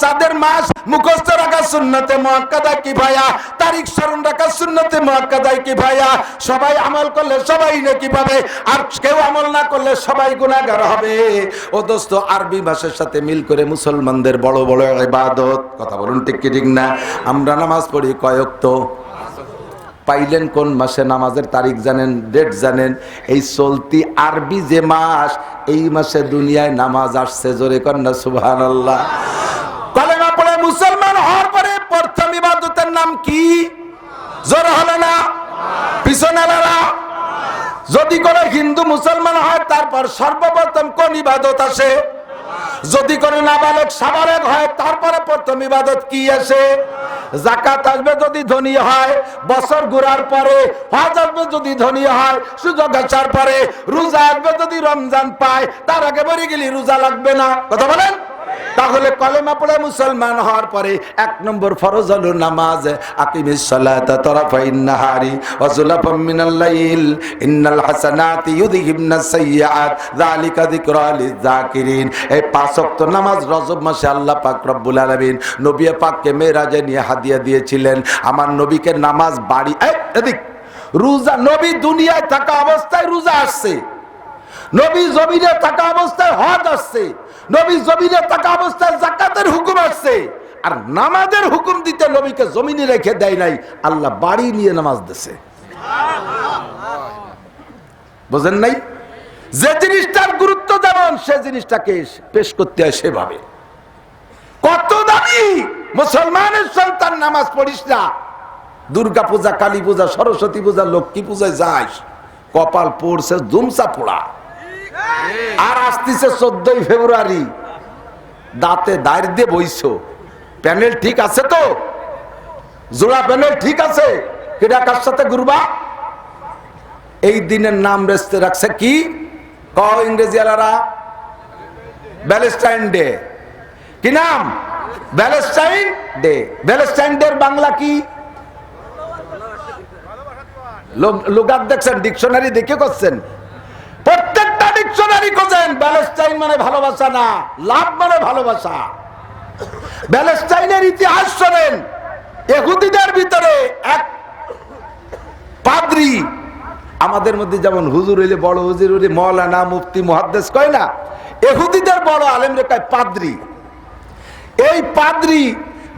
চাঁদের মাস মুখস্থ রাখা সুন্নতে মুআক্কাদা কিফায়া, তারিখ স্মরণ রাখা সুন্নতে মুআক্কাদা কিফায়া। সবাই আমল করলে সবাই নেকি পাবে, আর কেউ আমল না করলে সবাই গুনাহগার হবে। ও দোস্ত, আরবি ভাষার সাথে মিল করে মুসলমানদের বড় বড় ইবাদত, কথা বলুন ঠিক কি ঠিক না? আমরা নামাজ পড়ি কয় ওয়াক্ত? পাইলেন কোন মাসে নামাজের তারিখ জানেন, ডেট জানেন? এই চলতি আরবি যে মাস, এই মাসে দুনিয়ায় নামাজ আসছে। জোরে কন্যা সুবহানাল্লাহ। কলেমা পড়ে মুসলমান হওয়ার পরে প্রথম ইবাদতের নাম কি? জোরে হলো না? পিছনে লড়া। যদি কোনো হিন্দু মুসলমান হয় তারপর সর্বপ্রথম কোন ইবাদত আসে? যদি কোনো নাবালক সাবালক হয় তারপরে প্রথম ইবাদত কি আসে? যাকাত আসবে যদি ধনী হয়, বছর ঘুরার পরে। হজ আসবে যদি ধনী হয়, সুযোগ আসার পরে। রোজা আসবে যদি রমজান পায়, তার আগে মরে গেলে রোজা লাগবে না। কথা বলেন? তাহলে কলেমা পড়ে মুসলমান হওয়ার পরে 1 নম্বর ফরজ হলো নামাজ। আকিমিস সালাতা তারাফাইন নাহারি ওয়া যুলাফাম মিনাল লাইল ইন্নাল হাসানাতি ইউযহিবনাস সাইয়্যাত যালিকা যিকরা লিয-যাকিরিন। এই 5 ওয়াক্ত নামাজ রজব মাসে আল্লাহ পাক রব্বুল আলামিন নবী পাককে মেরাজে নিয়ে হাদিয়া দিয়েছিলেন। আমার নবীকে নামাজ বাড়ি এদিক রোজা, নবী দুনিয়ায় থাকা অবস্থায় রোজা আসছে, নবী জমিনে থাকা অবস্থায় হজ আসছে, নবী জমিনে থাকা অবস্থায় যাকাতের হুকুম আসছে। আর নামাজের হুকুম দিতে নবীকে জমিনে রেখে দেয় নাই, আল্লাহ বাড়ি নিয়ে নামাজ দিছে। বুঝেন নাই? যে জিনিসটার গুরুত্ব যেমন সে জিনিসটাকে পেশ করতে হয় সেভাবে। কত দামি মুসলমানের সন্তান নামাজ পড়িস না, দুর্গা পূজা, কালী পূজা, সরস্বতী পূজা, লক্ষ্মী পূজায় যাস, কপাল পড়ছে জুমসা পোড়া। আর আসতেছে 14 ফেব্রুয়ারি, দাঁতে দাঁড় দিয়ে বইছ, প্যানেল ঠিক আছে তো? জোড়া প্যানেল ঠিক আছে? কেডা কার সাথে ঘুরবা? এই দিনের নাম রেস্তে রাখছে কি? কও ইংরেজি আলারা? Valentine day. কি নাম? Valentine day. Valentine day Bangla কি? লুগাত দেখছেন, ডিকশনারি দেখে করছেন? প্রত্যেকটা ডিকশনারি খোঁজেন, ভ্যালেন্টাইন মানে ভালোবাসা না, লাভ মানে ভালোবাসা। ভ্যালেন্টাইনের ইতিহাস শোনেন। ইহুদিদের ভিতরে এক পাদ্রী, আমাদের মধ্যে যেমন হুজুর হইলে বড় হুজুর হইলে মৌলানা, মুফতি, মুহাদ্দিস কয় না, ইহুদিদের বড় আলেম রে কয় পাদ্রী। এই পাদ্রী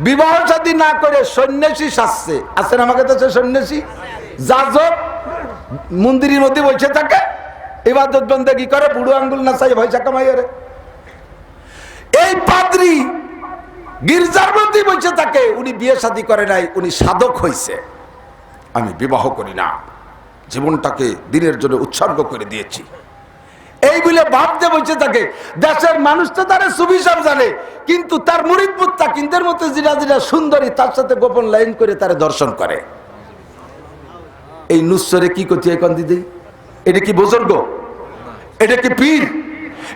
বিবাহ শাদী না করে সন্ন্যাসী সাজছে। আছেন আমাকে তো সন্ন্যাসী, যাজক মন্দিরের মধ্যে বসে থাকে, ইবাদত বন্দেগী করে, বুড়ো আঙ্গুল নাচাই পয়সা কামাই করে। এই পাদ্রী গির্জার মধ্যে বসে থাকে, উনি বিয়ে শাদী করে নাই, উনি সাধক হয়েছে। আমি বিবাহ করি না, জীবনটাকে দিনের জন্য উৎসর্গ করে দিয়েছি, এই বলে ভাবতে বসে থাকে। দেশের মানুষ তো তারা সুবিচার জানে, কিন্তু তার মুরিদ মুত্তাকিনদের মতো যেটা যেটা সুন্দরী, তার সাথে গোপন লাইন করে তারা দর্শন করে। এই নুসরে কি করছে এখন দিদি? এটা কি বুজুর্গ? এটা কি পীর?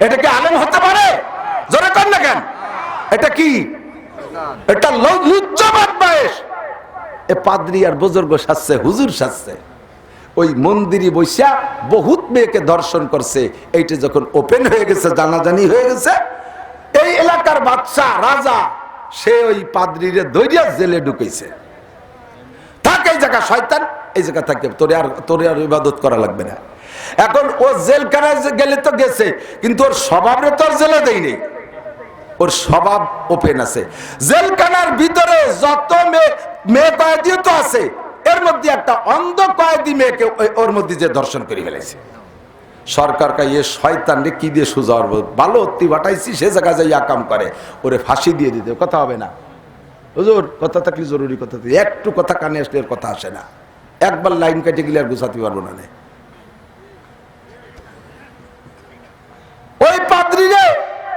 এটা কি আলেম হতে পারে? জোরে কর না কেন? এটা কি? এটা লুচ্চাবাদ বয়স। এ পাদ্রী আর বুজুর্গ সাজছে, হুজুর সাজছে। ওই মন্দিরে বৈশা বহুত মেয়েকে দর্শন করছে। এইটা যখন ওপেন হয়ে গেছে, জানাজানি হয়ে গেছে, এই এলাকার বাদশা রাজা সে ওই পাদ্রীরে দৈরিয়া জেলে ঢুকেছে। থাক এই জায়গা শয়তান, এই জায়গা থাকতে তোরে আর ইবাদত করা লাগবে না। এখন ও জেলখানায় গেলে তো গেছে, কিন্তু ওর স্বভাবে তো জেলে দেয়নি, ওর স্বভাব ওপেন আছে। জেলখানার ভিতরে যত মেয়ে কয়েদি তো আছে, এর মধ্যে একটা অন্ধ কয়েদি মেয়েকে ওর মধ্যে যে দর্শন করে ফেলেছে। সরকার কাইয়ে শয়তান রে কি দিয়ে সোজা ভালো অতি বাটাইছি, সে জায়গায় যাই আকাম করে, ওরে ফাঁসি দিয়ে দিতে। কথা হবে না হুজুর, কথা থাকলে জরুরি কথা, একটু কথা কানে আসলে এর কথা আসে না, একবার লাইন কেটে গেলে আর গুছাতে পারবো না। ওই পাদ্রী রে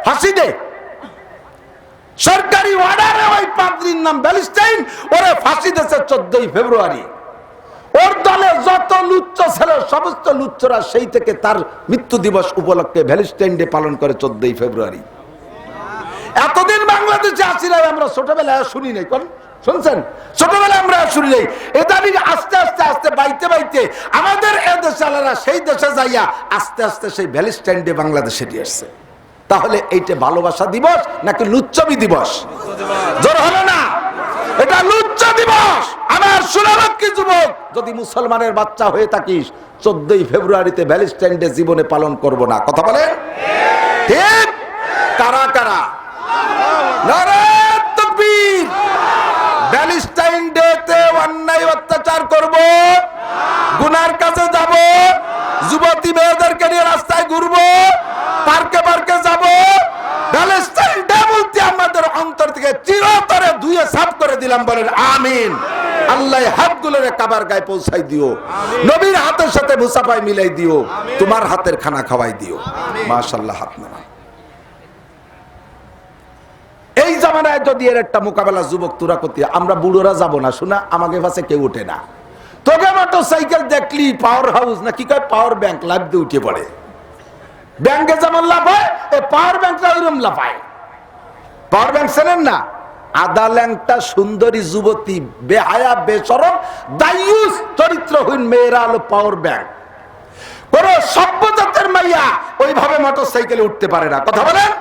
ফাঁসি দে, সরকারি অর্ডারে ওই পাদ্রীর নাম ব্যালিস্টাইন, ওরে ফাঁসি দিয়েছে 14 ফেব্রুয়ারি। ওর দলে যত লুচ্চ ছিল, সমস্ত লুচ্চরা সেই থেকে তার মৃত্যু দিবস উপলক্ষে ভ্যালেন্টাইন ডে পালন করে 14 ফেব্রুয়ারি। এতদিন বাংলাদেশে আসিলাম আমরা, ছোটবেলায় শুনি নাই, কোন শুনছেন? ছোটবেলায় আমরা শুনি নাই। এটা আস্তে আস্তে আস্তে বাইতে বাইতে আমাদের এ দেশালারা সেই দেশে যাইয়া আস্তে আস্তে সেই ভ্যালেন্টাইন ডে বাংলাদেশে নিয়ে আসছে। তাহলে এইটা ভালোবাসা দিবস নাকি লুচ্চবি দিবস? জোর হলো না, এটা লুচ্চ দিবস। আমার সুনামক্ষী যুবক, যদি মুসলমানের বাচ্চা হয়ে থাকিস, 14 ফেব্রুয়ারিতে ভ্যালেন্টাইন ডে জীবনে পালন করব না। কথা বলেন ঠিক? কারা কারা? নারে তাকবীর! ভ্যালেন্টাইন ডে তে অন্যায় অত্যাচার করব, গুনার কাছে যাব, যুবতী মেয়েদেরকে নিয়ে রাস্তায় ঘুরবো, পার্কে পার্কে যাব। ভ্যালেন্টাইন ডে বলতে আমাদের অন্তর থেকে চিরতরে ধুয়ে সাফ করে দিলাম। বলেন আমিন। আল্লাহ হাতগুলোরে কাবার গায়ে পৌঁছাই দিও, নবীর হাতের সাথে মুসাফায় মিলাই দিও, তোমার হাতের খানা খাওয়াই দিও। মাশাআল্লাহ। হাত নামা। এই জামানায় যদি এর একটা মোকাবেলা যুবক তোরা করতে, আমরা বুড়োরা যাব না, শোনা আমাকে পাশে কেউ ওঠে না। তোকে মোটরসাইকেল দেখলি পাওয়ার হাউস না কি কয় পাওয়ার ব্যাংক লাভ দিয়ে উঠে পড়ে। ব্যাংকে যেমন লাভ হয়, এই পাওয়ার ব্যাংকটা ওইরকম লাভ হয়। পাওয়ার ব্যাংক চেনেন না? আদা ল্যাংটা সুন্দরী যুবতী, বেহায়া বেশরম দায়ুস চরিত্রহীন মেয়েরা হলো পাওয়ার ব্যাংক। কোন সভ্য জাতের মাইয়া ওইভাবে মোটরসাইকেলে উঠতে পারে না। কথা বলেন?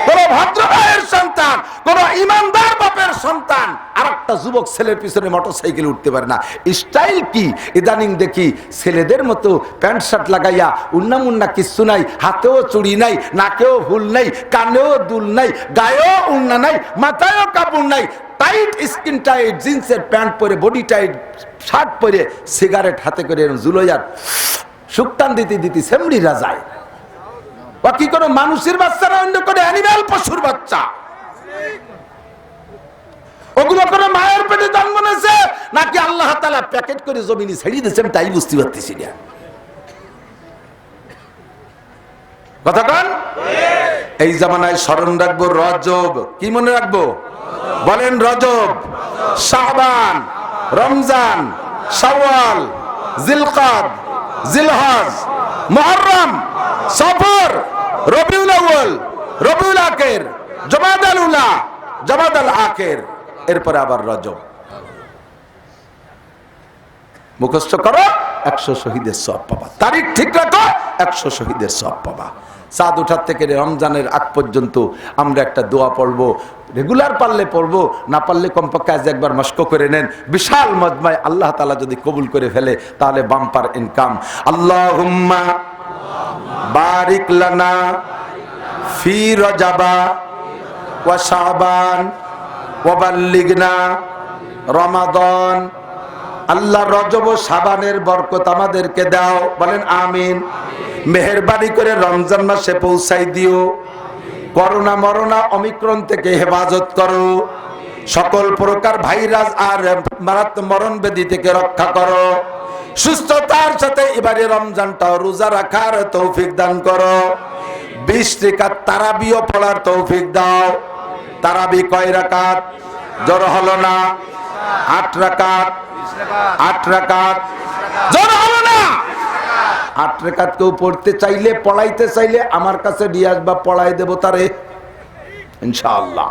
কোন ভদ্র ভাইয়ের সন্তান, কোন ইমানদার বাপের সন্তান আর একটা যুবক ছেলের পিছনে মোটরসাইকেলে উঠতে পারে না। স্টাইল কি? ইদানিং দেখি ছেলেদের মতো প্যান্ট শার্ট লাগাইয়া উন্না মুন্না কিচ্ছু নাই, হাতেও চুড়ি নাই, নাকেও ফুল নাই, কানেও দুল নাই, গায়েও উন্না নাই, মাথায়ও কাপড় নাই, টাইট স্কিন টাইট জিন্সের প্যান্ট পরে, বডি টাইট শার্ট পরে, সিগারেট হাতে করে জুলোয়ার শুকটান দিতে দিতে সেমড়িরা যায়। বাকি কোনো মানুষের বাচ্চা না, অন্য কোনো অ্যানিমাল পশুর বাচ্চা। ওগুলো কোনো মায়ের পেটে জন্ম নিয়েছে নাকি আল্লাহ তাআলা প্যাকেট করে জমিনে ছেড়ে দিয়েছেন, তাই বুঝতে পারতেছি না। কথা কন? এই জামানায় স্মরণ রাখবো রজব। কি মনে রাখবো? বলেন রজব, শাবান, রমজান, শাওয়াল, জিলকাদ, জিলহজ, মুহররম, সফর, রবিউল আউয়াল, রবিউল আখির, জমাদাল উলা, জমাদাল আখির, এরপরে আবার রজব। মুখস্থ করো, 100 শহীদের সওয়াব পাবা। তারিখ ঠিক রাখো, 100 শহীদের সওয়াব পাবা। চাঁদ ওঠার থেকে রমজানের আগ পর্যন্ত আমরা একটা দোয়া পড়বো, রেগুলার পারলে পড়বো, না পারলে কমপক্ষে আজ একবার মস্ক করে নেন। বিশাল মজমায় আল্লাহ তাআলা যদি কবুল করে ফেলে তাহলে বাম্পার ইনকাম। আল্লাহুম্মা বারিক লানা ফি রজাবা ওয়া শাবান ওয়া বাল্লিগনা রমাদান আল্লাহ রজব ও শাবানের বরকত আমাদেরকে দাও, বলেন আমিন। মেহেরবানি করে রমজান মাসে পৌঁছাই দিও। করোনা মরনা অমিক্রণ থেকে হেফাজত করো। সকল প্রকার ভাইরাস আর মারাত্মক মরণ ব্যাধি থেকে রক্ষা করো। সুস্থতার সাথে এবারে রমজানটাও রোজা রাখার তৌফিক দান করো। 20 রাকাত তারাবিও পড়ার তৌফিক দাও। তারাবি কয় রাকাত? জোর হলো না? 8 রাকাত। 8 রাকাত। জোর হলো না? 8 রাকাত কেউ পড়তে চাইলে, পড়াইতে চাইলে আমার কাছে নিয়ে আসবা, পড়াই দেবো তারে ইনশাআল্লাহ।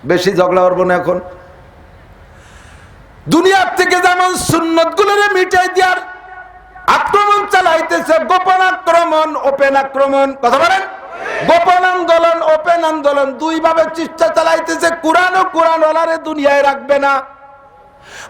বেশি ঝগড়া করবো না এখন। দুনিয়ার থেকে যেমন সুন্নত গুলোরে মিটাই দেওয়ার আক্রমণ চালাইতেছে, গোপন আক্রমণ, ওপেন আক্রমণ, কথা বলেন। গোপন আন্দোলন, ওপেন আন্দোলন, দুই ভাবে চেষ্টা চালাইতেছে। কোরআন ও কোরআনওয়ালারে দুনিয়ায় রাখবে না।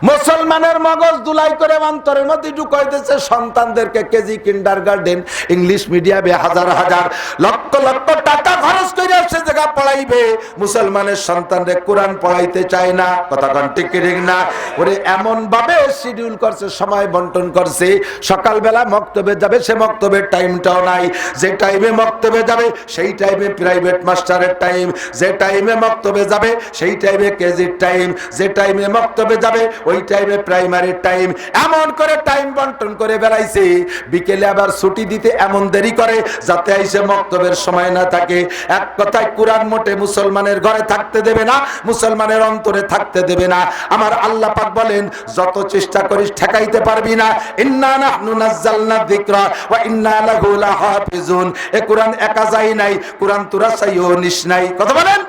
মুসলমানের মগজ দুলাই করে অন্তরের মধ্যে ঢুকাইতেছে। সন্তানদেরকে কেজি, কিন্ডারগার্টেন, ইংলিশ মিডিয়ামে হাজার হাজার লক্ষ লক্ষ টাকা খরচ করে সে জায়গা পড়াইবে। মুসলমানের সন্তানদের কোরআন পড়াইতে চায় না। কথা কোন ঠিক ঠিক না? ওরে এমন ভাবে শিডিউল করছে, সময় বন্টন করছে। সকালবেলা মক্তবে যাবে, সে মক্তবের টাইমটাও নাই। যে টাইমে মক্তবে যাবে সেই টাইমে প্রাইভেট মাস্টারের টাইম। যে টাইমে মক্তবে যাবে সেই টাইমে কেজির টাইম। যে টাইমে মক্তবে যাবে ওই টাইমে প্রাইমারির টাইম। এমন করে টাইম বন্টন করে বেড়াইছে। বিকেলে আবার ছুটি দিতে এমন দেরি করে যাতে আইসে মক্তবের সময় না থাকে। এক কথায় কোরআন মোটে মুসলমানের ঘরে থাকতে দেবে না, মুসলমানের অন্তরে থাকতে দেবে না। আমার আল্লাহ পাক বলেন, যত চেষ্টা করিস ঠেকাইতে পারবি না। ইন্না নাহনু নাযালনা যিকরা ওয়া ইন্না লাহু লাহাফিজুন। এ কোরআন একা যাই নাই, কোরআন তোরা চাইও নিস নাই। কথা বলেন।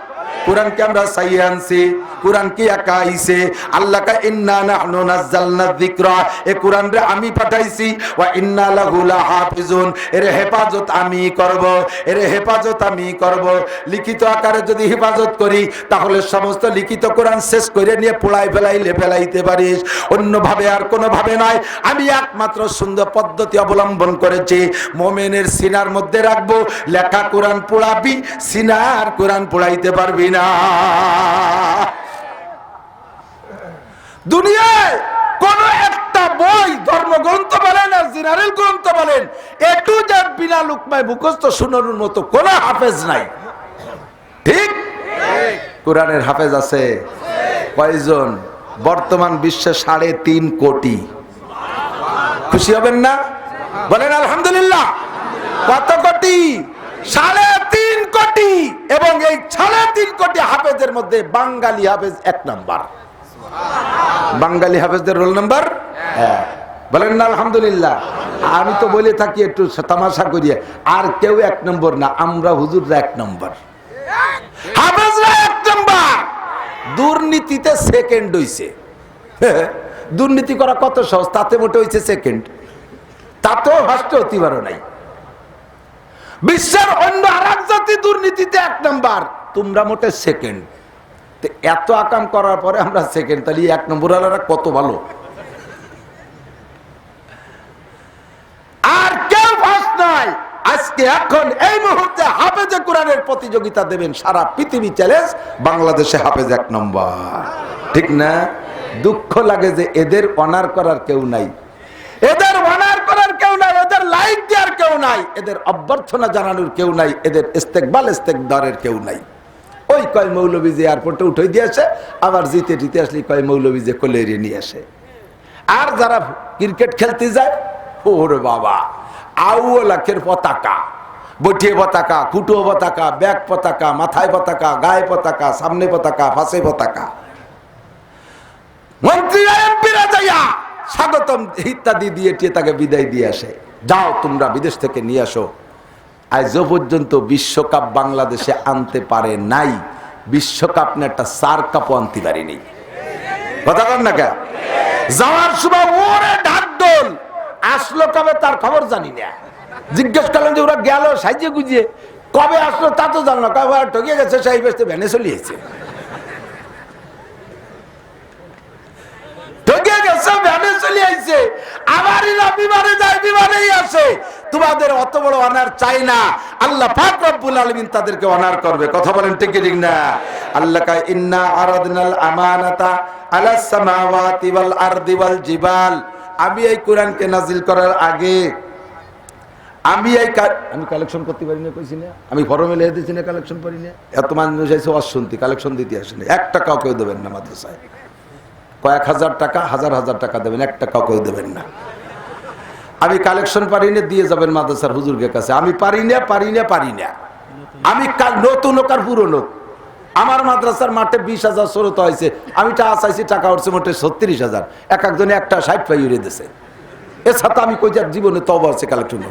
কোরআন কে আমরা চাইয়ে আনছি, কোরআন কি একা আইছে? আল্লাহ কা ইন্না নাহনু নাযালনা যিকরা, এ কোরআন রে আমি পাঠাইছি। ওয়া ইন্না লাহু লাহাফিজুন, এর হেফাজত আমি করব, এর হেফাজত আমি করব। লিখিত আকারে যদি হেফাজত করি তাহলে সমস্ত লিখিত কোরআন শেষ করে নিয়ে পোড়াই ফেলাইতে পারিস। অন্যভাবে আর কোনো ভাবে নয়। আমি একমাত্র সুন্দর পদ্ধতি অবলম্বন করেছি। মুমিনের সিনার মধ্যে রাখবো, লেখা কোরআন পোড়াবি, সিনার কোরআন পোড়াইতে পারবি না। দুনিয়ায় কোন একটা বই, ধর্মগ্রন্থ বলেন আর জেনারেল গ্রন্থ বলেন, এ টু জেড বিনা লুকমায় মুখস্থ শুনানোর মতো কোন হাফেজ নাই। ঠিক? কোরআনের হাফেজ আছে কয়জন? বর্তমান বিশ্বে 3.5 কোটি। খুশি হবেন না? বলেন আলহামদুলিল্লাহ। কত কোটি? 3.5 কোটি। এবং এই 3.5 কোটি হাফেজের মধ্যে বাঙালি হাফেজ 1 নাম্বার। বাঙালি হাফেজদের রোল নাম্বার 1। বলেন না আলহামদুলিল্লাহ। আমি তো বলে থাকি একটু তামাশা করিয়ে, আর কেউ 1 নম্বর না, আমরা হুজুররা 1 নম্বর, হাফেজরা 1 নম্বর। দুর্নীতিতে সেকেন্ড হইছে। দুর্নীতি করা কত সহজ, তাতে মোটে হইছে সেকেন্ড। তাতেও ফার্স্ট হতে পারো নাই। বিশ্বের অন্য আরেক জাতি দুর্নীতিতে 1 নাম্বার, তোমরা মোটে সেকেন্ড। এত আকাম করার পরে আমরা সেকেন্ড, তাহলে 1 নম্বর আলারা কত ভালো। আর কেউ ফার্স্ট নাই। আজকে এখন এই মুহূর্তে হাফেজে কোরআনের প্রতিযোগিতা দেবেন, সারা পৃথিবী চ্যালেঞ্জ, বাংলাদেশে হাফেজ 1 নম্বর। ঠিক না? দুঃখ লাগে যে এদের অনার করার কেউ নাই, এদের অনার করার কেউ নাই, এদের লাইক দেওয়ার কেউ নাই, এদের অভ্যর্থনা জানানোর কেউ নাই, এদের ইস্তেকবালের কেউ নাই। ওই কয় মৌলবী যে এয়ারপোর্টে উঠে দিয়েছে, আবার জিতে আসলে কয় মৌলবী যে কোলে নিয়ে আসে। আর যারা ক্রিকেট খেলতে যায়, ওরে বাবা, আউও লাখের পতাকা, বটিয়ে পতাকা, কুটুও পতাকা, ব্যাগ পতাকা, মাথায় পতাকা, গায়ে পতাকা, সামনে পতাকা, পাশে পতাকা। মন্ত্রীরা এমপিরা যাইয়া স্বাগতম ইত্যাদি দিয়ে তাকে বিদায় দিয়ে আসে। যাও তোমরা বিদেশ থেকে নিয়ে আসো। আজও পর্যন্ত বিশ্বকাপ বাংলাদেশে আনতে পারে নাই। বিশ্বকাপ না একটা চার কাপও আনতে পারিনি। কথা বল না কে? যাওয়ার সময় ওরে ঢাকঢোল, আসলো কবে তার খবর জানি না। জিজ্ঞেস করলেন যে ওরা গেল সাইজে গুজিয়ে, কবে আসলো তা তো জানো, কবে ঠকিয়ে গেছে, সেই বেসতে ভ্যানে চলিয়েছে, ঠকিয়ে গেছে, ভ্যানে চলে আইছে। আবার বিমানে যায়, বিমানেই আসে। তোমাদের অত বড় অনার চাই না। আল্লাহ পাক রব্বুল আলামিন তাদেরকে অনার করবে। কথা বলেন ঠিক ঠিক না? আল্লাহ কা ইন্না আরাদনাল আমানাতা আলাস সামাওয়াতি ওয়াল আরদি ওয়াল জিবাল। আমি এই কোরআনকে নাজিল করার আগে আমি কালেকশন করতে পারি না, কইছি না আমি ফরমে লিখে দিচ্ছি না, কালেকশন পারি না। এত মানুষ এসে অশুনতি কালেকশন দিতে আসেনি, 1 টাকাও কেউ দেবেন না মাদ্রাসায়। কয়েক হাজার টাকা, হাজার হাজার টাকা দেবেন, 1 টাকাও কেউ দেবেন না। আমি কালেকশন পারি না, দিয়ে যাবেন মাদ্রাসার হুজুরের কাছে। আমি পারি না। আমি নতুন হোক আর পুরনো, আমার মাদ্রাসার মাঠে 20,000 শ্রোতা হয়েছে, আমি টাকা চাইছি, টাকা উঠছে মোটে 36,000, এক একজনে একটা 60 পাই উড়ে দিছে। এছাড়া আমি কই যার জীবনে তওবা আছে কালেকশন,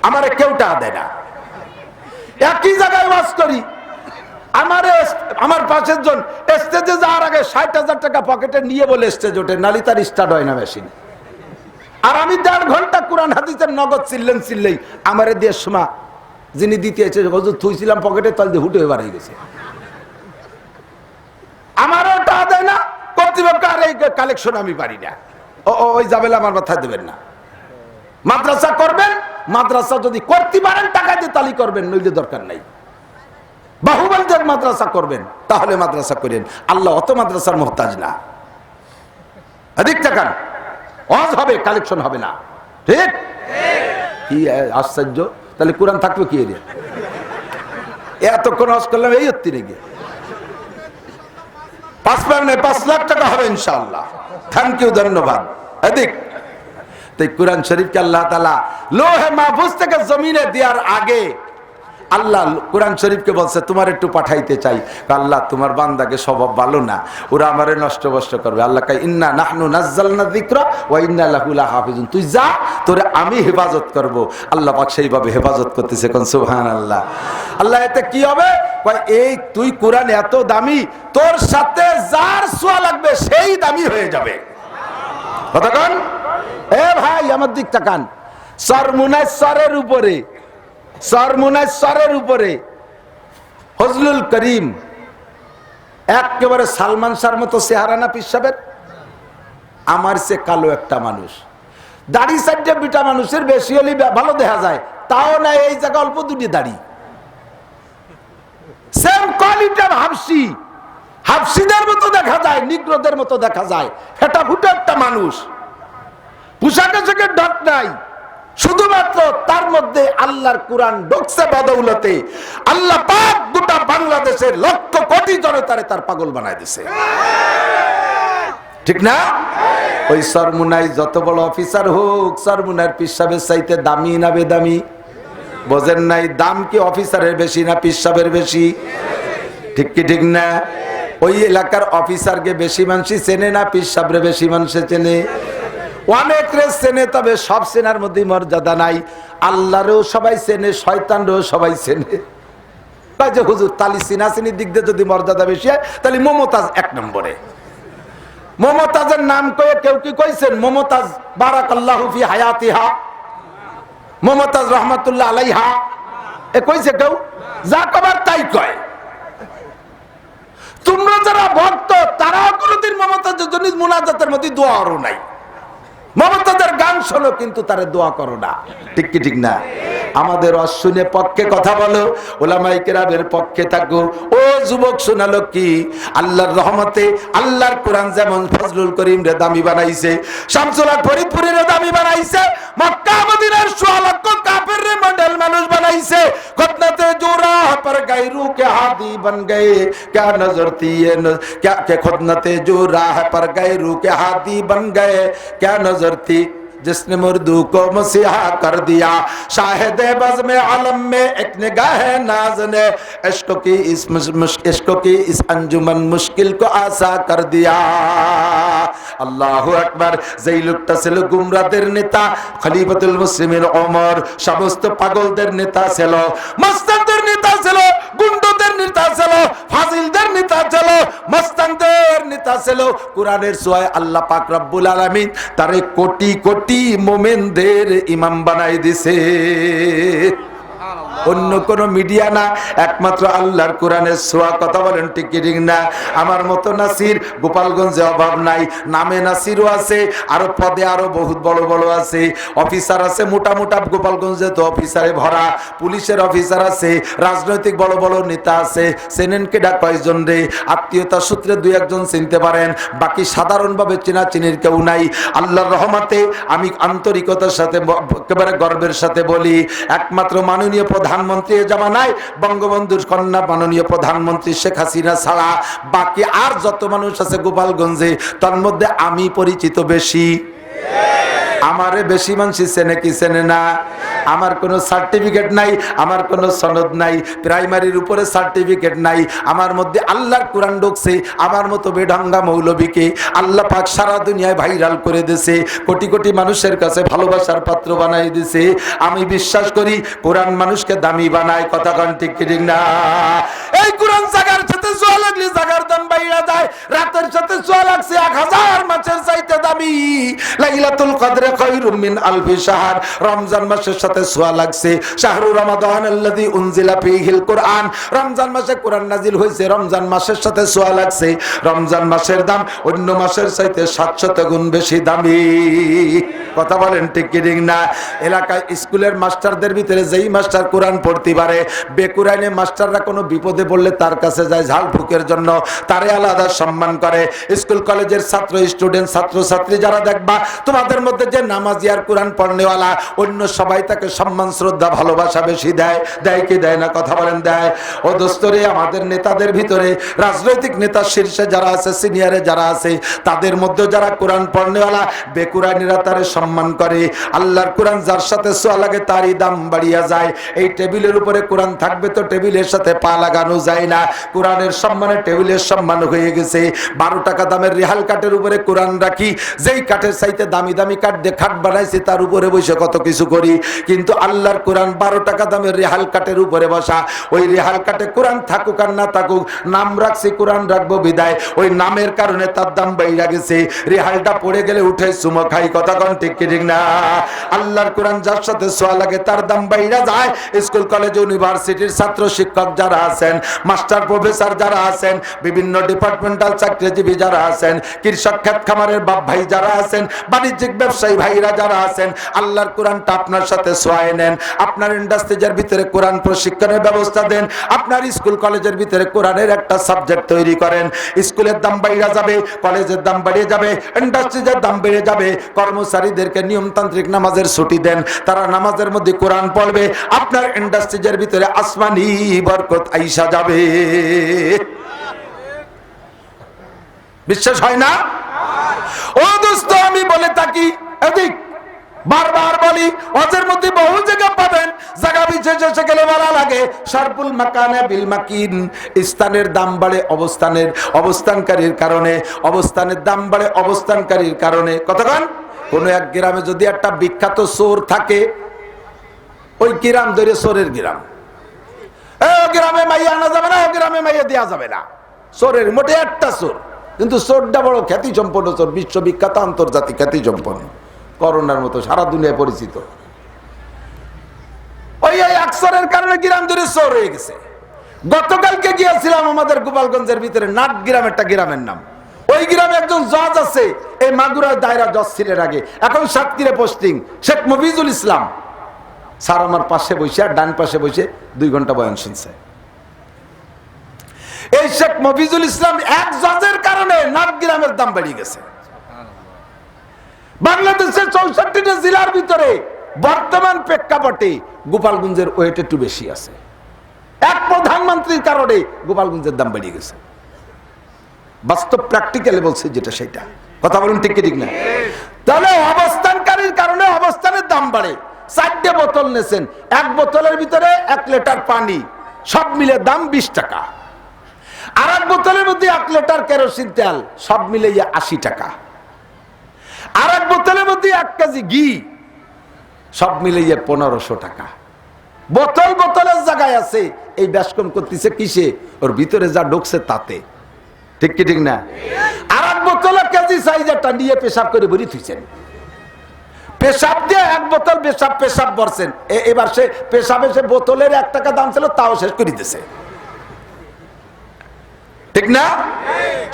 আমারে কেউ টাকা দেয় না। একই জায়গায় ওয়াজ করি, আমার পাশের জন স্টেজে যাওয়ার আগে 60,000 টাকা পকেটে নিয়ে বলে স্টেজ ওঠে, নালি তার স্টার্ট হয় না মেশিন। আর আমি 1.5 ঘন্টা কোরআন হাদিসের নগদ চিল্লেই আমারে দিয়ে শোনা যিনি দিতে এসে হুজুর থুইছিলাম পকেটে, তাল দিয়ে হুটে বাড়াই গেছে। আমারও টাকা দেয় না কর্তৃপক্ষ, আর এই কালেকশন আমি পারি না। ওই জাবেলা আমার মাথায় দেবেন না। মাদ্রাসা করবেন, মাদ্রাসা যদি করতে পারেন টাকা দিয়ে তালি করবেন, নইলে দরকার নাই। বাহুবলদের মাদ্রাসা করবেন তাহলে মাদ্রাসা করেন, আল্লাহ অত মাদ্রাসার মোহতাজ না। অধিক টাকা ওয়াজ হবে, কালেকশন হবে না। ঠিক কি আশ্চর্য! তাহলে কোরআন থাকবে কি এর? এতক্ষণ ওয়াজ করলাম এই হত্তি রেগে 5 লাখ টাকা হবে ইনশাআল্লাহ। থ্যাংক ইউ, ধন্যবাদ। এদিক তাই কোরআন শরীফকে আল্লাহ তাআলা লোহে মাহফুজ থেকে জমিনে দেওয়ার আগে আল্লাহ কোরআন শরীফকে বলছে তোমার একটু পাঠাইতে চাই। আল্লাহ তোমার বান্দাকে স্বভাব ভালো না, ওরা আমারে নষ্ট করবে। আল্লাহ কয় ইন্না নাহনু নাযালনা যিকরা ওয়া ইন্না লাহু লাহাফিজুন, তুই যা, তোরে আমি হেফাজত করব। আল্লাহ পাক সেইভাবে হেফাজত করতেছে, কোন সুবহানাল্লাহ। আল্লাহ এতে কি হবে? কয় এই তুই কোরআন এত দামি, তোর সাথে যার ছোঁয়া লাগবে সেই দামি হয়ে যাবে। কতক্ষণ? এ ভাই আমার দিক তাকান, সরমুনাইসরের উপরে ফজলুল করিম একেবারে সালমান শাহর মতো চেহারা না পিসাবের? আমার সে কালো একটা মানুষ, দাড়ি সাইডে বিটা মানুষের বেশি হলে ভালো দেখা যায়, তাও না এই জায়গা অল্প দুটি দাড়ি। সেম কোয়ালিটির হাফসিদের মতো দেখা যায়, নিগ্রোদের মতো দেখা যায়, ফেটা ফুটে একটা মানুষ, পোশাকে ঢক নাই। শুধুমাত্র তার মধ্যে আল্লাহর কোরআন ঢুকছে বদৌলতে আল্লাহ পাক গোটা বাংলাদেশের লক্ষ কোটি জনতারে তার পাগল বানায় দিছে। ঠিক না? ওই সরমুনাই যত বড় অফিসার হোক, সরমুনার পিসাবের চাইতে দামি না বেদামি? বোঝেন নাই? দাম কি অফিসারের বেশি না পিসাবের বেশি? ঠিক কি ঠিক না? ওই এলাকার অফিসারকে বেশি মানুষই চেনে না পিসাবরে বেশি মানুষে চেনে? অনেক রে চেনে, তবে সব চেনার মধ্যে মর্যাদা নাই। আল্লাহরেও সবাই চেনে, শয়তানরেও সবাই চেনে। তাই যে হুজুর তালি চিনাচিনির দিক দিয়ে যদি মর্যাদা বেশি হয়, তাহলে মমতাজ 1 নম্বরে। মমতাজের নাম কয়ে কেউ কি কইছেন? মমতাজ বারাকাল্লাহু ফি হায়াতিহা, মমতাজ রহমাতুল্লাহ আলাইহা, এ কইছে কেউ? যা কবার তাই কয়। তোমরা যারা ভক্ত তারাও কোনোদিন মমতাজের জন্য মুনাজাতের মধ্যে দোয়ারও নাই। মমতাজের গান শোনো কিন্তু তারে দোয়া করো না। ঠিক কি ঠিক না? আমাদের অশুনে পক্ষে কথা বলো, ওলামায়ে কেরামের পক্ষে থাকো। ও যুবক শোনালো কি? আল্লাহর রহমতে আল্লাহর কোরআন যেমন ফজলুল করিম রে দামি বানাইছে, শামসুল হক ফরিদপুরি রে দামি বানাইছে, মক্কা মদিনার 100 লক্ষ কাফের রে মডেল মানুষ বানাইছে। খতনাতে জোরা पर गैरू के हादी बन गए, क्या नजर थी ये क्या के खतनते जो राह पर गैरू के हादी बन गए, क्या नजर थी जिसने मुर्दू को मसीहा कर दिया, शाहिद बज़ में आलम में एक निगाह नाज ने इश्क की इस अंजुमन मुश्किल को आसा कर दिया। আল্লাহু আকবার। যেই লোকটা ছিল গুমরাদের নেতা, খলিফাতুল মুসলিমিন ওমর সমস্ত পাগলদের নেতা ছিল, মস্তানদের নেতা ছিল, গুন্ডদের নেতা ছিল, ফাজিলদের নেতা ছিল, মস্তানদের নেতা ছিল। কোরআনের ছোঁয়ায় আল্লাহ পাক রব্বুল আলামিন তারে কোটি কোটি মুমিনদের ইমাম বানাই দিছে। সুবহানাল্লাহ। অন্য কোন মিডিয়া না, একমাত্র আল্লাহর কোরআনের ছোঁয়া। কথা বলেন ঠিক কি ঠিক না? আমার মতো নাসির গোপালগঞ্জে অভাব নাই, নামে নাসিরও আছে, আরো পদে আরো বহুত বড় বড় আছে, অফিসার আছে মোটা মোটা, গোপালগঞ্জে তো অফিসারে ভরা, পুলিশের অফিসার আছে, রাজনৈতিক বড় বড় নেতা আছে। চেনেন কেডা কয়জন রে? আত্মীয়তা সূত্রে দুই একজন চিনতে পারেন, বাকি সাধারণভাবে চেনা চিনির কেউ নাই। আল্লাহর রহমতে আমি আন্তরিকতার সাথে একেবারে গর্বের সাথে বলি, একমাত্র মাননীয় প্রধানমন্ত্রী এ জামানায় বঙ্গবন্ধুর কন্যা মাননীয় প্রধানমন্ত্রী শেখ হাসিনা ছাড়া বাকি আর যত মানুষ আছে গোপালগঞ্জে, তার মধ্যে আমি পরিচিত বেশি। আমারে বেশি মানুষ চেনে কি চেনে না? আমার কোনো সার্টিফিকেট নাই, আমার কোনো সনদ নাই, প্রাইমারির উপরে সার্টিফিকেট নাই, আমার মধ্যে আল্লাহর কোরআন ঢুকছে। আমার মতো বেঢঙ্গা মৌলবীকে আল্লাহ পাক সারা দুনিয়ায় ভাইরাল করে দিয়েছে, কোটি কোটি মানুষের কাছে ভালোবাসার পাত্র বানাই দিয়েছে। আমি বিশ্বাস করি কোরআন মানুষকে দামি বানায়। কথা কন ঠিক কি ঠিক না? এই কোরআন জাগার সাথে ছোঁয়া লাগলে জাগার দাম বাইরা যায়, রাতের সাথে ছোঁয়া লাগছে 1000 মাসের চাইতে দামি। লাইলাতুল কদরে খায়রুম মিন আলফি শাহর, রমজান মাসের সাথে ছোঁয়া লাগছে। শাহরু রমাদান আল্লাযী উনজিলা ফীহিল কুরআন, রমজান মাসে কোরআন নাজিল হয়েছে, রমজান মাসের সাথে ছোঁয়া লাগছে। রমজান মাসের দাম অন্য মাসের চাইতে 700 গুণ বেশি দামি। কথা বলেন ঠিক কি ঠিক না? এলাকায় স্কুলের মাস্টারদের ভিতরে যেই মাস্টার কোরআন পড়তে পারে, বেকুরাইনে মাস্টাররা কোনো বিপদে পড়লে তার কাছে যায় ঝাল ফুকের জন্য, তারে আলাদা সম্মান করে। স্কুল কলেজের ছাত্র স্টুডেন্ট ছাত্র ছাত্রী যারা দেখবা, তোমাদের মধ্যে যে নামাজি আর কোরআন পড়নেওয়ালা, অন্য সবাই তাকে সম্মান শ্রদ্ধা ভালোবাসা বেশি দেয়। দেয় কি দেয় না? কথা বলেন দেয়। ও দোস্তরে, আমাদের নেতাদের ভিতরে রাজনৈতিক নেতা শীর্ষে যারা আছে, সিনিয়রে যারা আছে, তাদের মধ্যে যারা কোরআন পড়নেওয়ালা, বেকুরাইনিরা তারে সম্মান করে। আল্লাহর কোরআন যার সাথে ছোঁয়া লাগে তারই দাম বাড়িয়া যায়। এই টেবিলের উপরে কোরআন থাকবে তো টেবিলের সাথে পা লাগানো যায় না, কোরআনের সম্মানে টেবিলের সম্মান হয়ে গেছে। 12 টাকা দামের রেহাল কাঠের উপরে কোরআন রাখি, যেই কাঠের চাইতে দামি দামি কাঠ দিয়ে খাট বানাইছি, তার উপরে বসে কত কিছু করি। কিন্তু আল্লাহর কোরআন 12 টাকা দামের রেহাল কাঠের উপরে বসা, ওই রেহাল কাঠে কোরআন থাকুক আর না থাকুক, নাম রাখছি কোরআন রাখবো বিদায়, ওই নামের কারণে তার দাম বাইরা গেছে। রেহালটা পড়ে গেলে উঠে চুমো খাই। কথা কন ঠিক কি ঠিক না? আল্লাহর কোরআন যার সাথে ছোঁয়া লাগে তার দাম বাইরা যায়। স্কুল কলেজ ইউনিভার্সিটির ছাত্র শিক্ষক যারা আছেন, মাস্টার প্রফেসর যারা আছেন, বিভিন্ন ডিপার্টমেন্টাল চাকরিজীবী যারা আছেন, কৃষক ক্ষেত খামারের বাপ ভাই যারা আছেন, বাণিজ্যিক ব্যবসায়ী ভাইরা যারা আছেন, আল্লাহর কোরআনটা আপনার সাথে ছোঁয়ায় নেন। আপনার ইন্ডাস্ট্রিজের ভিতরে কোরআন প্রশিক্ষণের ব্যবস্থা দেন, আপনার স্কুল কলেজের ভিতরে কোরআনের একটা সাবজেক্ট তৈরি করেন। স্কুলের দাম বাইরা যাবে, কলেজের দাম বাড়িয়ে যাবে, ইন্ডাস্ট্রিজের দাম বেড়ে যাবে। কর্মচারীদেরকে নিয়মতান্ত্রিক নামাজের ছুটি দেন, তারা নামাজের মধ্যে কোরআন পড়বে, আপনার ইন্ডাস্ট্রিজের ভিতরে আসমানি বরকত আইসা যাবে। বিশ্বাস হয় না? ও দোস্ত, আমি বলে থাকি, এদিক বারবার বলি, ওয়াজের মধ্যে বহু জায়গা পাবেন, জায়গা বিশেষে গেলে বলা লাগে শারফুল মাকানে বিল মাকিন, স্থানের দাম বাড়ে অবস্থানের, অবস্থানকারীর কারণে, অবস্থানের দাম বাড়ে অবস্থানকারীর কারণে। কতক্ষণ? কোন এক গ্রামে যদি একটা বিখ্যাত চোর থাকে, ওই গ্রাম ধরে চোরের গ্রাম, গ্রামে মাইয়া আনা যাবে না, গ্রামে মাইয়া দেওয়া যাবে না। চোরের মোটে একটা চোর, কিন্তু চোরটা বড় খ্যাতি সম্পন্ন চোর, বিশ্ববিখ্যাত আন্তর্জাতিক খ্যাতি সম্পন্ন, করোনার মতো সারা দুনিয়ায় পরিচিত। ওই আকসরের কারণে গ্রাম ধরে চোর হয়ে গেছে। গতকালকে গিয়েছিলাম আমাদের গোপালগঞ্জের ভিতরে নাট গ্রাম, একটা গ্রামের নাম। ওই গ্রামে একজন জজ আছে, এই মাগুরার দায়রা জজ ছিলেন আগে, এখন সাতক্ষীরা পোস্টিং, শেখ মফিজুল ইসলাম স্যার আমার পাশে বসে, আর ডান পাশে বসে 2 ঘন্টা বয়ান শুনছে। এই শেখ মফিজুল ইসলাম এক জজের কারণে নাট গ্রামের দাম বেড়ে গেছে। বাংলাদেশের 64টা জেলার ভিতরে বর্তমান প্রেক্ষাপটে গোপালগঞ্জের ওয়েট একটু বেশি আছে। এক প্রধানমন্ত্রীর কারণে গোপালগঞ্জের দাম বেড়ে গেছে। বাস্তব প্র্যাকটিক্যালি বলছে যেটা সেটা। কথা বলুন ঠিক কি ঠিক না? তাহলে অবস্থানকারীর কারণে অবস্থানের দাম বাড়ে। 4টে বোতল নেছেন, এক বোতলের ভিতরে 1 লিটার পানি, সব মিলে দাম 20 টাকা। আর এক বোতলের মধ্যে 1 লিটার কেরোসিন তেল, সব মিলে 80 টাকা। আর এক বোতলের মধ্যে 1 কেজি ঘি, সব মিলিয়ে 1500 টাকা। বোতল বোতলের জায়গায় আছে, এই ব্যাসকম করতেছে কিসে? ওর ভিতরে যা ঢুকছে তাতে। ঠিক কি ঠিক না? আর এক বোতলের কেজি সাইজ একটা নিয়ে পেশাব করে ভরি থুইছেন। পেশাব দিয়ে এক বোতল পেশাব ভরছেন, এবার সে পেশাব এসে বোতলের 1 টাকা দাম ছিল তাও শেষ করে দিতেছে, ঠিক না?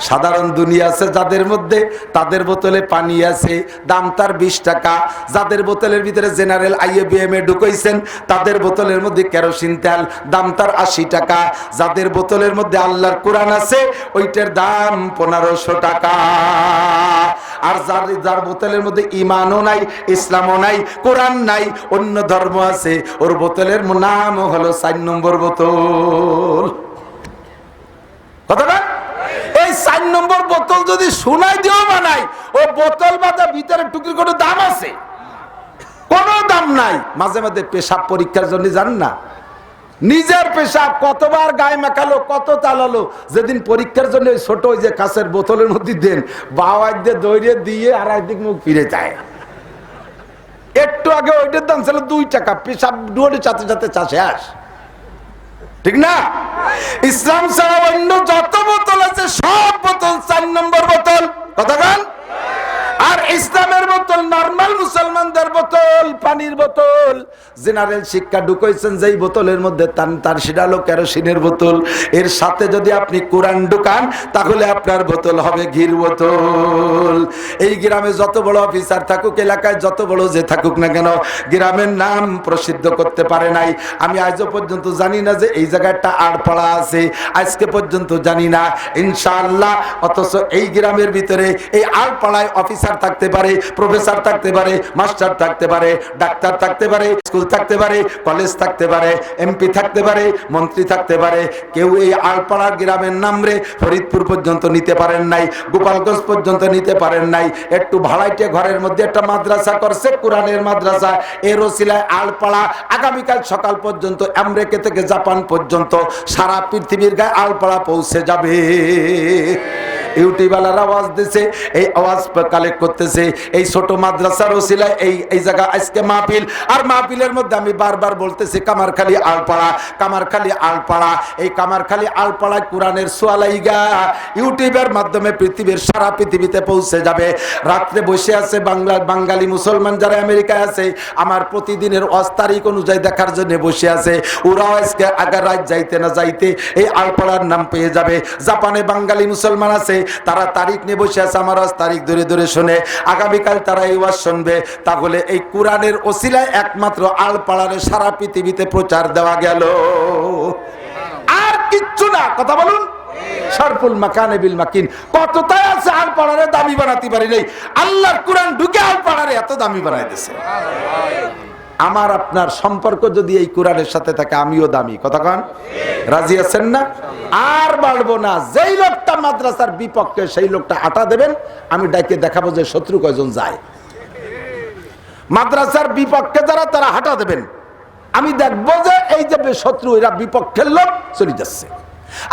সাধারণ দুনিয়া আছে যাদের মধ্যে, তাদের বোতলে পানি আছে, দাম তার 20 টাকা। যাদের বোতলের ভিতরে জেনারেল IABM ঢুকাইছেন তাদের বোতলের মধ্যে কেরোসিন তেল, দাম তার 80 টাকা। যাদের বোতলের মধ্যে আল্লাহর কোরআন আছে ওইটার দাম 1500 টাকা। আর যার বোতলের মধ্যে ইমানও নাই, ইসলামও নাই, কোরআন নাই, অন্য ধর্ম আছে, ওর বোতলের নাম হলো 4 নম্বর বোতল। কথাটা এই 4 নম্বর বোতল যদি শোনাই দিও বানাই, ও বোতল বাদা ভিতরে টুকরি কোনো দাম আছে? কোনো দাম নাই। মাঝে মাঝে পেশাব পরীক্ষার জন্য যান না, নিজের পেশাব কতবার গায়ে মাখালো, কত চালালো। যেদিন পরীক্ষার জন্য ওই ছোট ওই যে কাঁচের বোতলের মধ্যে দেন, বাওয়ার দিয়ে দৌড়িয়ে দিয়ে আর একদিক মুখ ফিরে যায়। একটু আগে ওইটার দাম ছিল 2 টাকা, পেশাব ডুয়োর সাথে সাথে চাষে আস, ঠিক না? ইসলাম ছাড়া অন্য যত বোতল আছে সব বোতল 4 নম্বর বোতল। কথা বল। আর ইসলামের বোতল নরমাল মুসলমানদের বোতল, পানির বোতল। জেনারেল শিক্ষা ঢুকাইছেন যেই বোতলের মধ্যে তার সেটা হলো কেরোসিনের বোতল। এর সাথে যদি আপনি কোরআন ঢুকান তাহলে আপনার বোতল হবে ঘির বোতল। এই গ্রামে যত বড় অফিসার থাকুক, এলাকায় যত বড় যে থাকুক না কেন, গ্রামের নাম প্রসিদ্ধ করতে পারে নাই। আমি আজও পর্যন্ত জানি না যে এই জায়গায় একটা আড়পাড়া আছে, আজকে পর্যন্ত জানি না, ইনশাআল্লাহ। অথচ এই গ্রামের ভিতরে এই আড়পাড়ায় অফিসার থাকতে পারে, প্রফেসর থাকতে পারে, মাস্টার থাকতে পারে, ডাক্তার থাকতে পারে, স্কুল থাকতে পারে, কলেজ থাকতে পারে, MP থাকতে পারে, মন্ত্রী থাকতে পারে। কেউ এই আলপাড়ার গ্রামের নাম রে ফরিদপুর পর্যন্ত নিতে পারেন নাই, গোপালগঞ্জ পর্যন্ত নিতে পারেন নাই। একটু ভাড়াইটে ঘরের মধ্যে একটা মাদ্রাসা করছে, কোরআনের মাদ্রাসা। এর ওসিলায় আলপাড়া আগামীকাল সকাল পর্যন্ত আমেরিকা থেকে জাপান পর্যন্ত সারা পৃথিবীর গায়ে আলপাড়া পৌঁছে যাবে। ইউটিউবালার আওয়াজ দিছে, এই আওয়াজ কালেক্ট করতেছে। এই ছোট মাদ্রাসার ওসিলায় এই জায়গা আজকে মাহফিল। আর মাহফিলের মধ্যে আমি বারবার বলতেছি কামারখালী আলপাড়া, কামারখালী আলপাড়া। এই কামারখালী আলপাড়ায় কোরআনের সোয়ালাইগা ইউটিউবের মাধ্যমে পৃথিবীর সারা পৃথিবীতে পৌঁছে যাবে। রাত্রে বসে আছে বাঙালি মুসলমান যারা আমেরিকায় আছে, আমার প্রতিদিনের 8 তারিখ অনুযায়ী দেখার জন্য বসে আছে। ওরাও আজকে আগার রাত যাইতে না যাইতে এই আলপাড়ার নাম পেয়ে যাবে। জাপানে বাঙালি মুসলমান আছে, তারা তারিখ নিয়ে বসে আছে, আমার 8 তারিখ ধরে ধরে শুনে। আগামীকাল তারা এই ওয়াজ শুনবে। তাহলে এই কোরআনের ওসিলায় একমাত্র আলপাড়ারে সারা পৃথিবীতে প্রচার দেওয়া গেল, আর কিচ্ছু না। কথা বলুন। শরফুল মাকানে বিল মাকিন। কতটাই আছে আলপাড়ারে দামি বানাতে পারি নাই, আল্লাহর কোরআন ঢুকে আলপাড়ারে এত দামি বানাই দিয়েছে। আমার আপনার সম্পর্ক যদি এই কোরআনের সাথে থাকে, আমিও দামি। কথা কন, রাজি আছেন না? আর বাড়বো না। যেই লোকটা মাদ্রাসার বিপক্ষে সেই লোকটা আটা দেবেন, আমি ডাইকে দেখাবো যে শত্রু কয়জন যায়। মাদ্রাসার বিপক্ষে যারা, তারা হাঁটা দেবেন, আমি দেখবো যে এই যে শত্রু, এরা বিপক্ষের লোক চলে যাচ্ছে।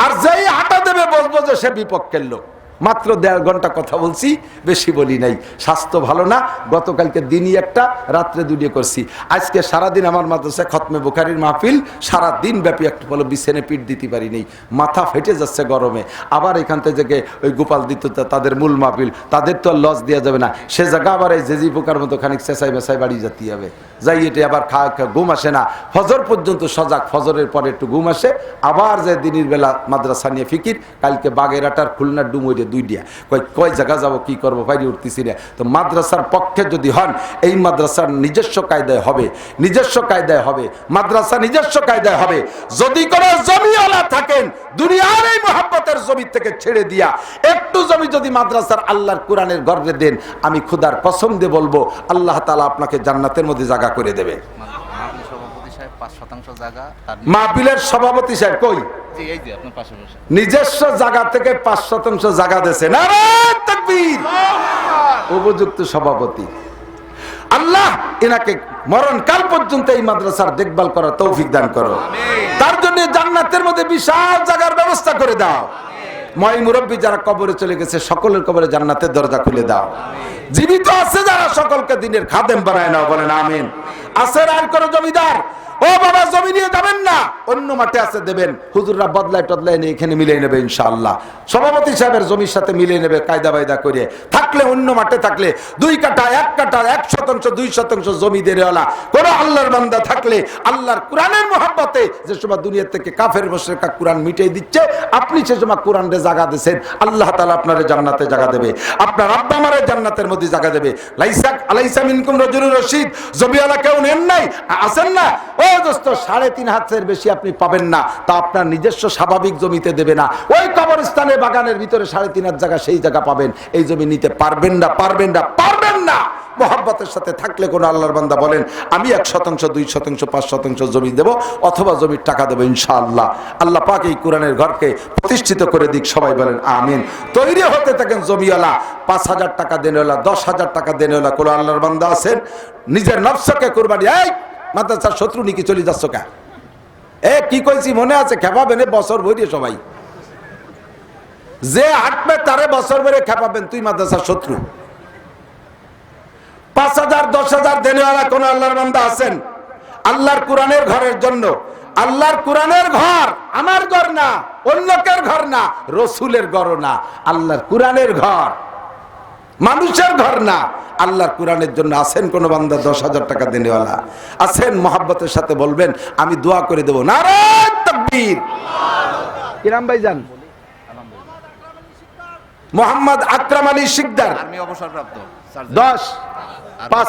আর যেই হাঁটা দেবে বলবো যে সে বিপক্ষের লোক। মাত্র 1.5 ঘন্টা কথা বলছি, বেশি বলি নাই। স্বাস্থ্য ভালো না, গতকালকে দিনই একটা, রাত্রে 2টা করছি। আজকে সারাদিন আমার মাদ্রাসায় খতমে বুখারীর মাহফিল, সারাদিন ব্যাপী একটা বলো বিছানে পিঠ দিতে পারি নেই, মাথা ফেটে যাচ্ছে গরমে। আবার এখান থেকে ওই গোপাল দিত তাদের মূল মাহফিল, তাদের তো লস দেওয়া যাবে না, সে জায়গা আবার এই জেজি পোকার মতো খানিক চেঁচাই বেসাই বাড়ি যেতে হবে। যাই এটা আবার ঘুম আসে না, ফজর পর্যন্ত সজাগ, ফজরের পরে একটু ঘুম আসে। আবার যে দিনের বেলা মাদ্রাসা নিয়ে ফিকির, কালকে বাগেরহাটার খুলনার ডুমুরিয়া 2টা, কয় জায়গা যাবো, কি করবো, বাইরে উঠতেছি না। তো মাদ্রাসার পক্ষে যদি হন, এই মাদ্রাসার নিজস্ব কায়দায় হবে, নিজস্ব কায়দায় হবে, মাদ্রাসা নিজস্ব কায়দায় হবে। যদি কোনো জমিওয়ালা থাকেন, দুনিয়ার এই মহব্বতের জমি থেকে ছেড়ে দিয়া একটু জমি যদি মাদ্রাসার আল্লাহর কোরআনের গর্বে দেন, আমি খুদার কসম দিয়ে বলবো, আল্লাহ তাআলা আপনাকে জান্নাতের মধ্যে জায়গা করে দেবে। মাহফিলের সভাপতি সাহেব কই? নিজস্ব জায়গা থেকে 5% জায়গা দিয়েছে। নারায়ে তাকবীর। উপযুক্ত সভাপতি। আল্লাহ এনাকে মরণকাল পর্যন্ত এই মাদ্রাসার দেখভাল করার তৌফিক দান করো। তার জন্য জান্নাতের মধ্যে বিশাল জায়গার ব্যবস্থা করে দাও। মই মুরব্বী যারা কবরে চলে গেছে, সকলের কবরে জান্নাতের দরজা খুলে দাও। জীবিত আছে যারা, সকলকে দিনের খাদেম বানায় নাও, বলেন আমিন। আছে আর কোন জমিদার, ও বাবা জমি নিয়ে যাবেন না, অন্য মাঠে আছে দেবেন, হুজুররা বদলায় টদলায় নিয়ে এখানে মিলিয়ে নেবে ইনশাআল্লাহ। সভাপতি সাহেবের জমির সাথে মিলিয়ে নেবে কায়দা বায়দা করে। থাকলে অন্য মাঠে থাকলে 2 কাঠা 1 কাঠা 1 শতাংশ 2 শতাংশ জমি দেওয়ালা কোন আল্লাহর বান্দা থাকলে আল্লাহর কোরআনের মহব্বতে যে সময় দুনিয়া থেকে কাফের মুশরিকরা কোরআন মিটিয়ে দিচ্ছে, আপনি সে সময় কোরআনে জায়গা দিয়েছেন, আল্লাহ তাআলা আপনারে জান্নাতে জায়গা দেবে, আপনার আব্বা আমারে জান্নাতের মধ্যে জায়গা দেবে। আলাইসা মিনকুম রাজুলুর রশিদ, জমিওয়ালা কেউ নেন নাই আছেন না? ও দোস্ত 3.5 হাতের বেশি আপনি পাবেন না, তা আপনার নিজস্ব স্বাভাবিক জমিতে দেবে না, ওই কবরস্থানে বাগানের ভিতরে 3.5 হাত জায়গা, সেই জায়গা পাবেন। এই জমি নিতে পারবেন না, পারবেন না, পারবেন না। মোহাব্বতের সাথে থাকলে কোন আল্লাহর বান্দা বলেন আমি 1 শতাংশ 2 শতাংশ 5 শতাংশ জমি দেব অথবা জমির টাকা দেবো ইনশাআল্লাহ। আল্লাহ পাক এই কোরআনের ঘরকে প্রতিষ্ঠিত করে দিক, সবাই বলেন আমিন। তৈরি হতে থাকেন জমিওয়ালা, 5,000 টাকা দেনেওয়ালা, 10,000 টাকা দেনেওয়ালা কোন আল্লাহর বান্দা আছেন? নিজের নফসকে কুরবানি। এই মাদ্রাসার শত্রু নিকি চলে যাচ্ছ কে? কি কইছি মনে আছে? খেপাবেন বছর ভরে সবাই, যে হাঁটবে তারে বছর ভরে খেপাবেন, তুই মাদ্রাসার শত্রু। 5,000 10,000 দেনেওয়ালা কোন আল্লাহর বান্দা আছেন? আল্লাহর কোরআনের ঘরের জন্য। আল্লাহর কোরআনের ঘর আমার ঘর না, অন্যকের ঘর না, রসুলের ঘর না, আল্লাহর কোরআনের ঘর, মানুষের ঘর না। আল্লাহর কোরআনের জন্য আছেন কোন বান্দা 10,000 টাকা দেনেওয়ালা আছেন? মহব্বতের সাথে বলবেন আমি দোয়া করে দেব। নারায়ে তাকবীর। কিরাম ভাইজান, মোহাম্মদ আকরাম আলী শিকদার, আর্মি অবসরপ্রাপ্ত 10 5